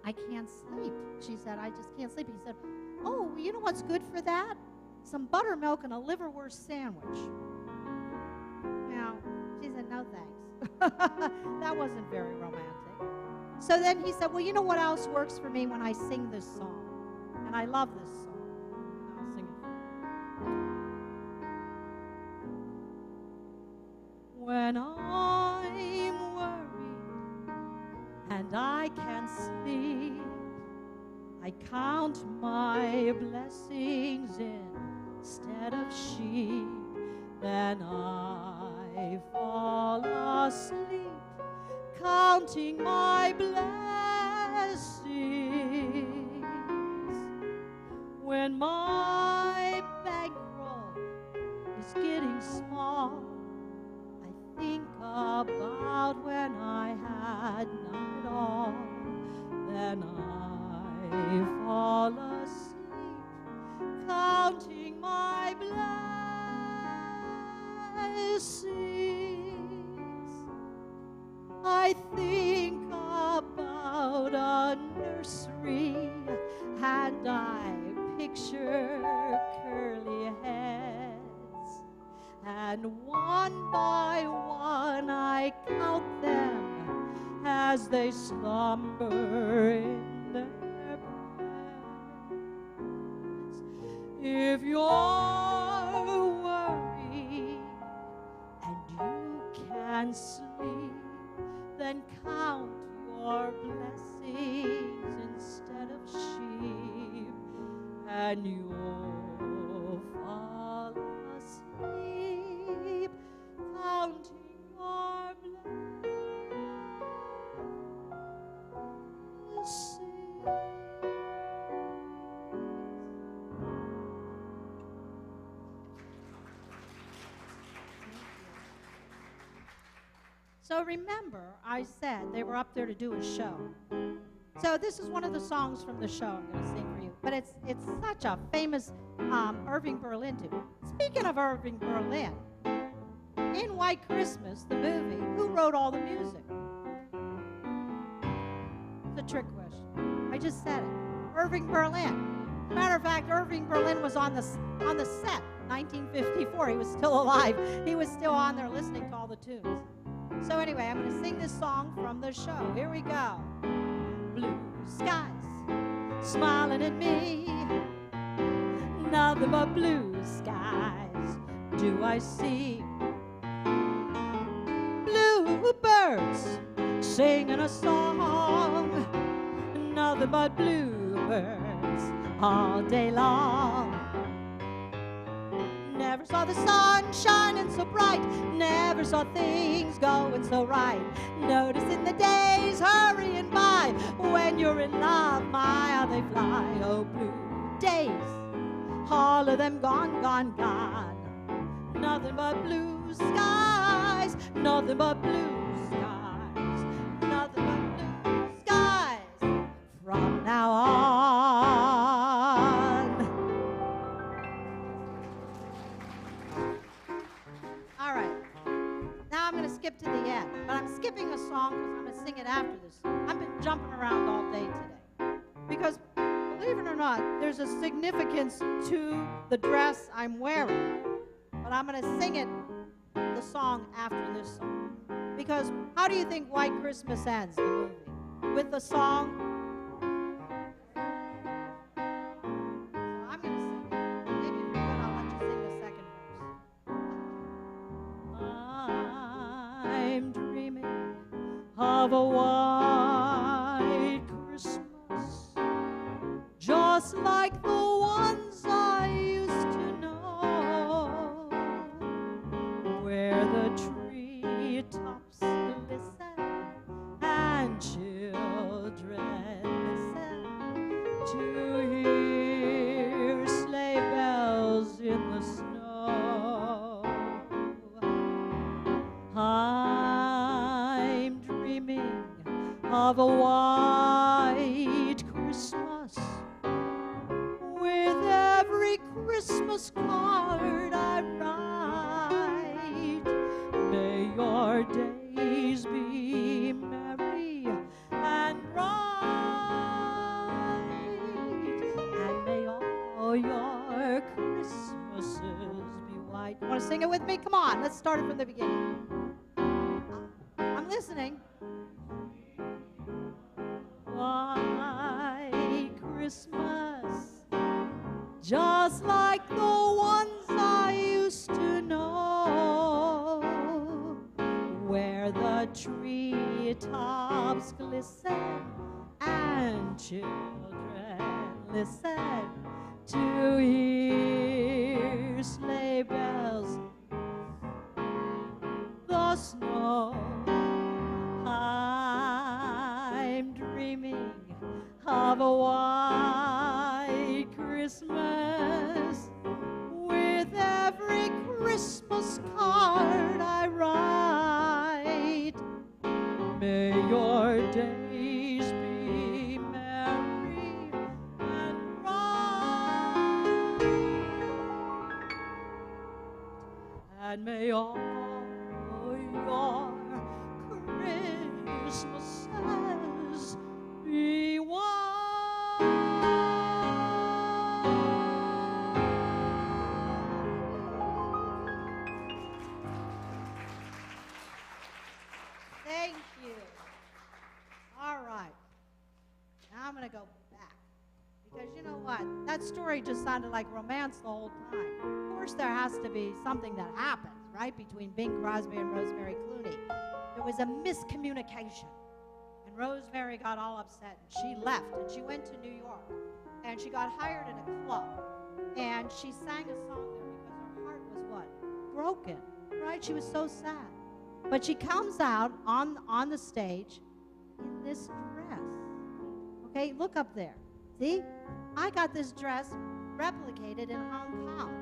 "I can't sleep." She said, "I just can't sleep." He said, "Oh, you know what's good for that? Some buttermilk and a liverwurst sandwich." Now, she said, "No, thanks." That wasn't very romantic. So then he said, "Well, you know what else works for me when I sing this song?" And I love this song. I'll sing it for you. When I'm worried and I can't sleep, I count my blessings instead of sheep. Then I fall asleep, counting my blessings. When my bankroll is getting small, I think about when I had none at all. Then I fall asleep, counting my blessings. I think about a nursery, and I picture curly heads, and one by one I count them as they slumber in their beds. If you're worried and you can't sleep, then count your blessings instead of sheep, and you'll fall asleep, counting your blessings. So remember, I said they were up there to do a show. So this is one of the songs from the show I'm going to sing for you. But it's such a famous Irving Berlin tune. Speaking of Irving Berlin, in White Christmas, the movie, who wrote all the music? It's a trick question. I just said it. Irving Berlin. Matter of fact, Irving Berlin was on the set, 1954. He was still alive. He was still on there listening to all the tunes. So anyway, I'm going to sing this song from the show. Here we go. Blue skies smiling at me, nothing but blue skies do I see. Blue birds singing a song, nothing but bluebirds all day long. Never saw the sun shining so bright, never saw things going so right. Noticing the days hurrying by, when you're in love, my, how they fly. Oh, blue days, all of them gone, gone, gone. Nothing but blue skies, nothing but blue skies, nothing but blue skies from now on. All right, now I'm going to skip to the end, but I'm skipping a song because I'm going to sing it after this. I've been jumping around all day today because, believe it or not, there's a significance to the dress I'm wearing, but I'm going to sing it, the song, after this song. Because how do you think White Christmas ends, the movie? With the song? So I'm going to sing it. Maybe if you're good, I'll let you sing the second verse. I'm dreaming of a white Christmas, just like the ones I used to know, where the treetops glisten and children listen to hear sleigh bells in the snow. I'm dreaming of of a white Christmas. With every Christmas card I write, may your days be merry and bright, and may all your Christmases be white. You want to sing it with me? Come on, let's start it from the beginning. I'm listening. White Christmas, just like the ones I used to know, where the treetops glisten and children listen to hear sleigh bells, the snow. I'm dreaming of a white Christmas. With every Christmas card I write, may your days be merry and bright, and may all your Christmases be white. Thank you. All right. Now I'm going to go back. Because you know what? That story just sounded like romance the whole time. Of course, there has to be something that happens, right, between Bing Crosby and Rosemary Clooney. There was a miscommunication. And Rosemary got all upset, and she left, and she went to New York. And she got hired at a club. And she sang a song there because her heart was what? Broken, right? She was so sad. But she comes out on the stage in this dress. Okay, look up there. See? I got this dress replicated in Hong Kong,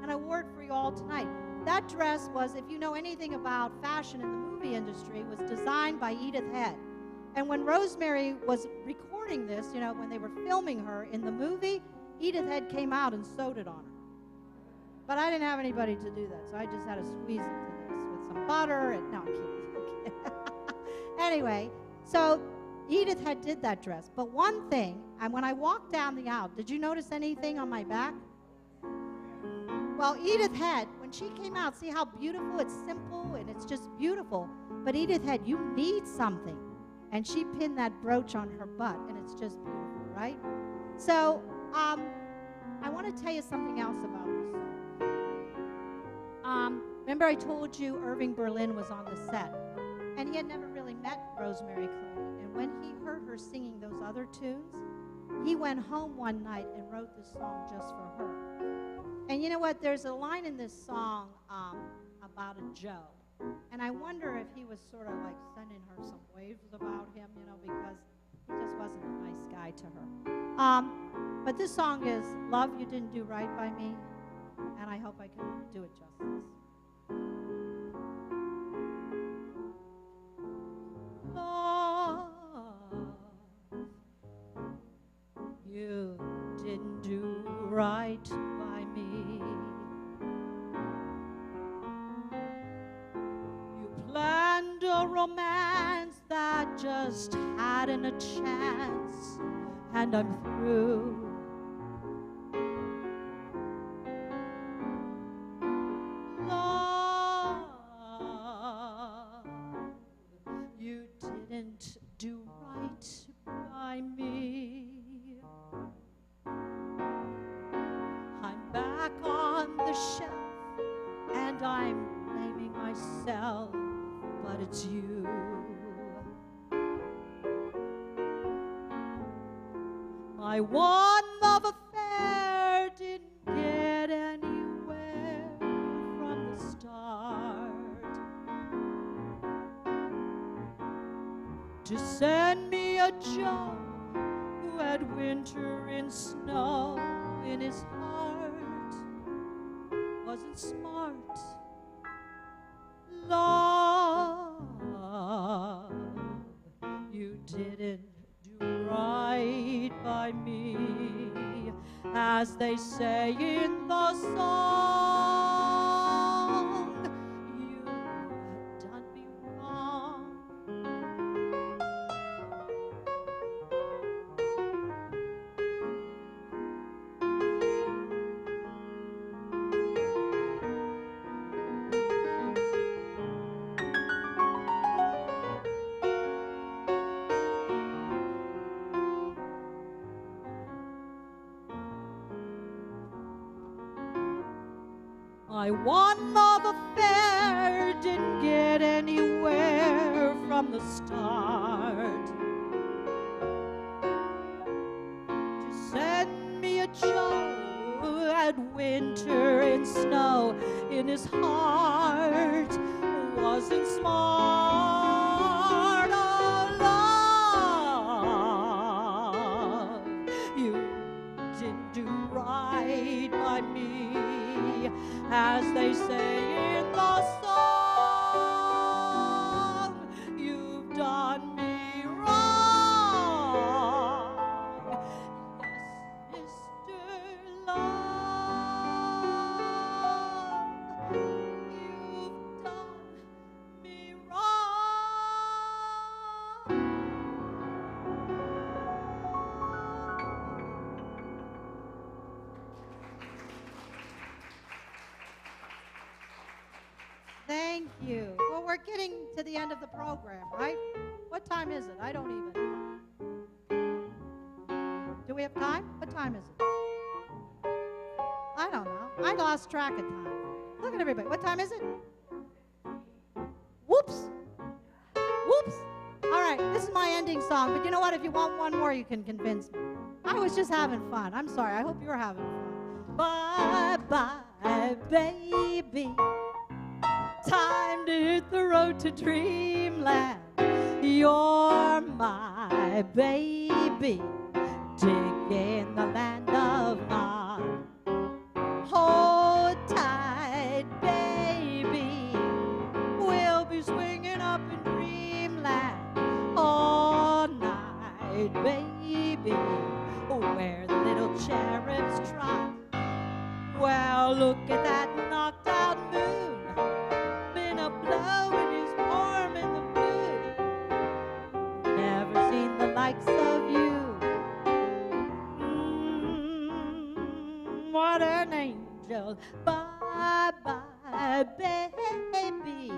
and I wore it for you all tonight. That dress was, if you know anything about fashion in the movie industry, was designed by Edith Head. And when Rosemary was recording this, you know, when they were filming her in the movie, Edith Head came out and sewed it on her. But I didn't have anybody to do that, so I just had to squeeze into this with some butter and, no, I'm kidding. Anyway, so Edith Head did that dress. But one thing, and when I walked down the aisle, did you notice anything on my back? Well, Edith Head, when she came out, see how beautiful, it's simple and it's just beautiful. But Edith Head, you need something. And she pinned that brooch on her butt, and it's just beautiful, right? So, I want to tell you something else about this song. Remember I told you Irving Berlin was on the set, and he had never really met Rosemary Clooney. And when he heard her singing those other tunes, he went home one night and wrote this song just for her. And you know what? There's a line in this song about a Joe. And I wonder if he was sort of like sending her some waves about him, you know, because he just wasn't a nice guy to her. But this song is Love You Didn't Do Right by Me, and I hope I can do it justice. Love, you didn't do right by me. You planned a romance that just hadn't a chance, and I'm through. Love, you didn't do right by me. I'm back on the shelf, and I'm blaming myself, but it's you. My one love affair didn't get anywhere from the start. To send me a Joe who had winter and snow in his heart wasn't smart. Love, you did it as they say in the song. You have done me wrong. My one love affair didn't get anywhere from the start. To send me a Joe at winter and snow in his heart wasn't smart. Oh, love, you didn't do right by me, as they say in the song. You've done me wrong. Yes, Mr. Love, you've done me wrong. Thank you. Well, we're getting to the end of the program, right? What time is it? I don't even know. Do we have time? What time is it? I don't know. I lost track of time. Look at everybody. What time is it? Whoops. Whoops. All right, this is my ending song, but you know what? If you want one more, you can convince me. I was just having fun. I'm sorry. I hope you're having fun. Bye-bye, baby. Time to hit the road to dreamland. You're my baby, digging the land of Nod. Hold tight, baby, we'll be swinging up in dreamland all night, baby, where the little cherubs trot. Well, look at that knocked out moon, blowing his warm in the blue. Never seen the likes of you. What an angel. Bye-bye, baby.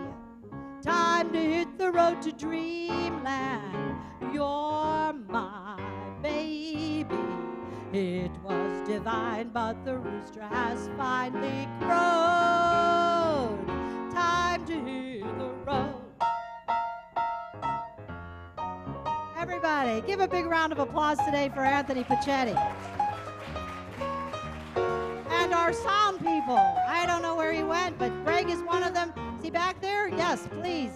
Time to hit the road to dreamland. You're my baby. It was divine, but the rooster has finally crowed. Time to hit the road. Everybody, give a big round of applause today for Anthony Pachetti. And our sound people. I don't know where he went, but Greg is one of them. Is he back there? Yes, please.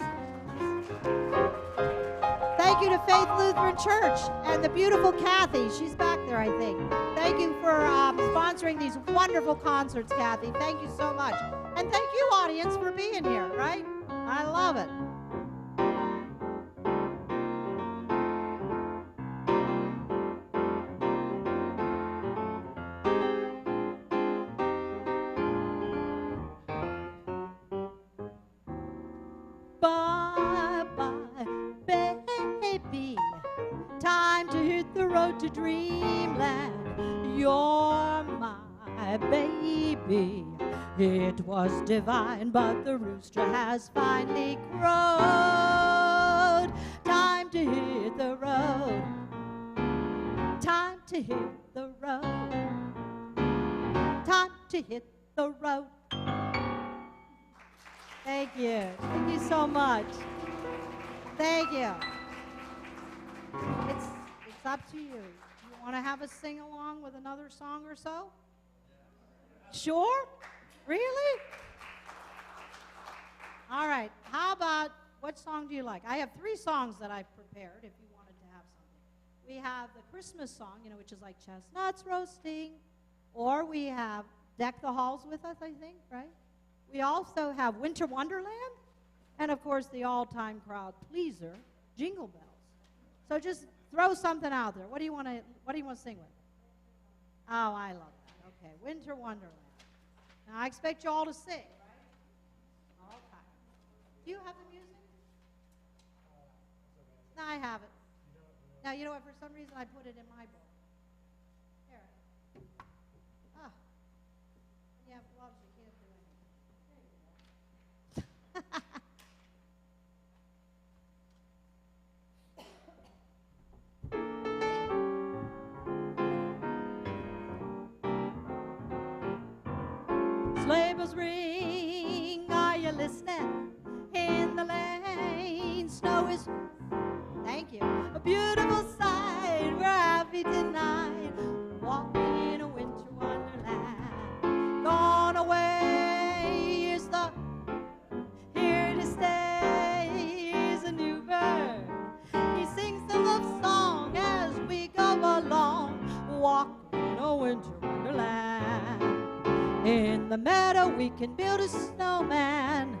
Thank you to Faith Lutheran Church and the beautiful Kathy. She's back there, I think. Thank you for sponsoring these wonderful concerts, Kathy. Thank you so much. And thank you, audience, for being here, right? I love it. Bye-bye, baby. Time to hit the road to dreamland. You're my baby. It was divine, but the rooster has finally crowed. Time to hit the road. Time to hit the road. Time to hit the road. Thank you. Thank you so much. Thank you. It's up to you. You want to have us sing along with another song or so? Sure? Really? All right. How about, what song do you like? I have 3 songs that I've prepared if you wanted to have something. We have the Christmas song, which is like chestnuts roasting, or we have Deck the Halls with Us, I think, right? We also have Winter Wonderland, and of course the all-time crowd pleaser, Jingle Bells. So just throw something out there. What do you want to sing with? Oh, I love that. Okay, Winter Wonderland. Now, I expect you all to sing, right? Okay. Do you have the music? No, I have it. Now, you know what? For some reason, I put it in my book. Here. Ah. You have gloves, you can't do anything. There you go. Sleigh bells ring, are you listening? In the lane, snow is, thank you, a beautiful sight. We're happy tonight, walking in a winter wonderland. Gone away is the, here to stay is a new bird. He sings a love song as we go along, walking in a winter wonderland. In the meadow we can build a snowman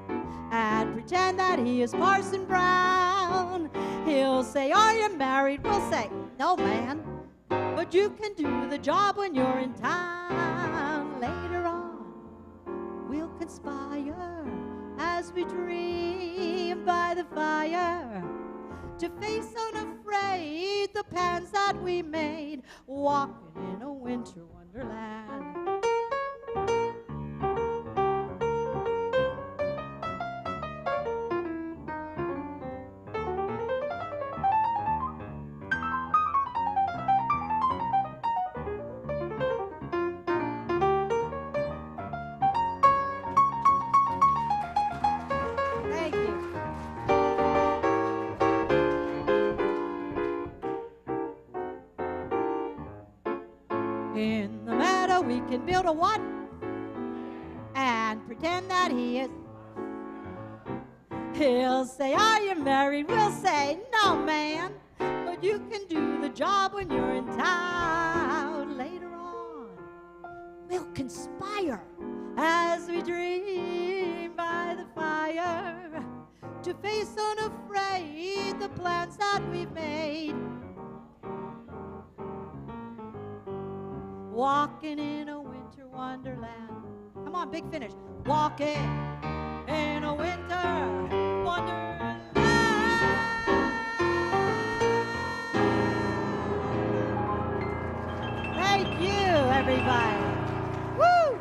and pretend that he is Parson Brown. He'll say, are you married? We'll say, no, man, but you can do the job when you're in town. Later on, we'll conspire as we dream by the fire to face unafraid the plans that we made, walking in a winter wonderland. In the meadow we can build a what? And pretend that he is. He'll say, are you married? We'll say, no, man, but you can do the job when you're in town. Later on, we'll conspire as we dream by the fire to face unafraid the plans that we've made. Walking in a winter wonderland. Come on, big finish. Walking in a winter wonderland. Thank you, everybody. Woo!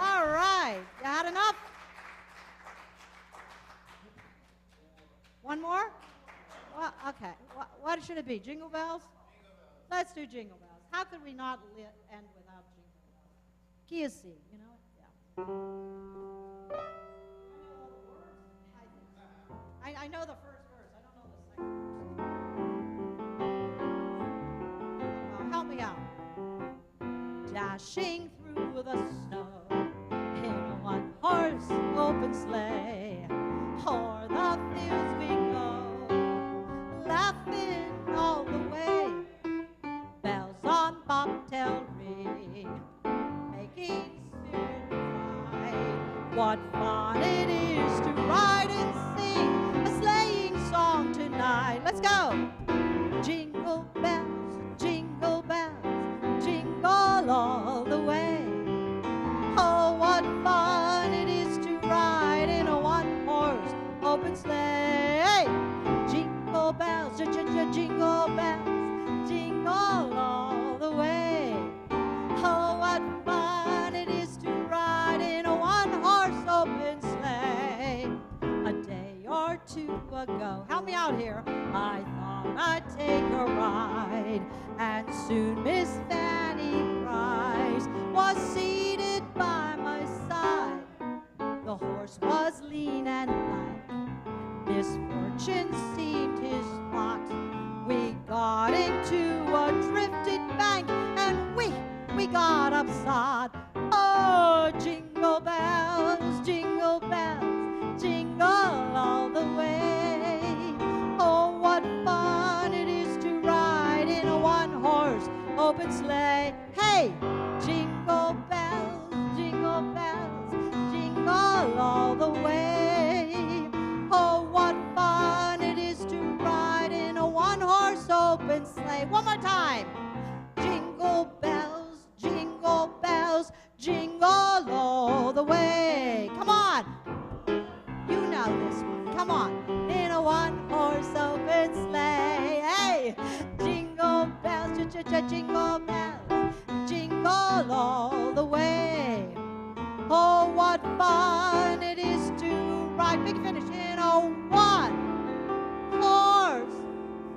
All right. You had enough? One more? Well, okay. What should it be? Jingle bells? Let's do jingle bells. How could we not end without jingle bells? Key is C, you know it? Yeah. I know the first verse. I don't know the second verse. Help me out. Dashing through the snow in a one-horse open sleigh, o'er the fields we go, laughing all the way. On bobtail ring, making spirits bright. What fun it is to ride and sing a sleighing song tonight. Let's go. Jingle bells, jingle all the way. Oh, what fun it is to ride in a one-horse open sleigh. Jingle bells, jingle bells, jingle all the way. Oh, what fun it is to ride in a one-horse open sleigh. A day or two ago, help me out here, I thought I'd take a ride, and soon Miss Fanny Price was seated by my side. The horse was lean and light, misfortune seemed his lot. We got into a drifted bank and we got upside. Oh, jingle bells, jingle all the way. Oh, what fun it is to ride in a one-horse open sleigh. Hey, jingle bells, jingle all the way. Oh, what fun it is to ride in a one-horse open sleigh. One more time. Jingle bells, Come on. In a one-horse open sleigh. Hey, jingle bells, jingle bells, jingle all the way. Oh, what fun it is to ride, big finish, in a one-horse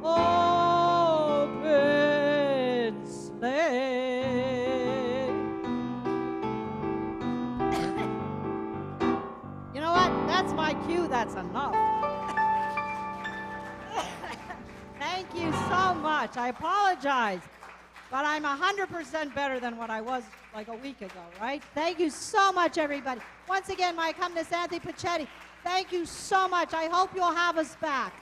open sleigh. You know what? That's my cue. That's enough. Thank you so much. I apologize, but I'm 100% better than what I was like a week ago, right? Thank you so much, everybody. Once again, my accompanist, Anthony Pachetti, thank you so much. I hope you'll have us back.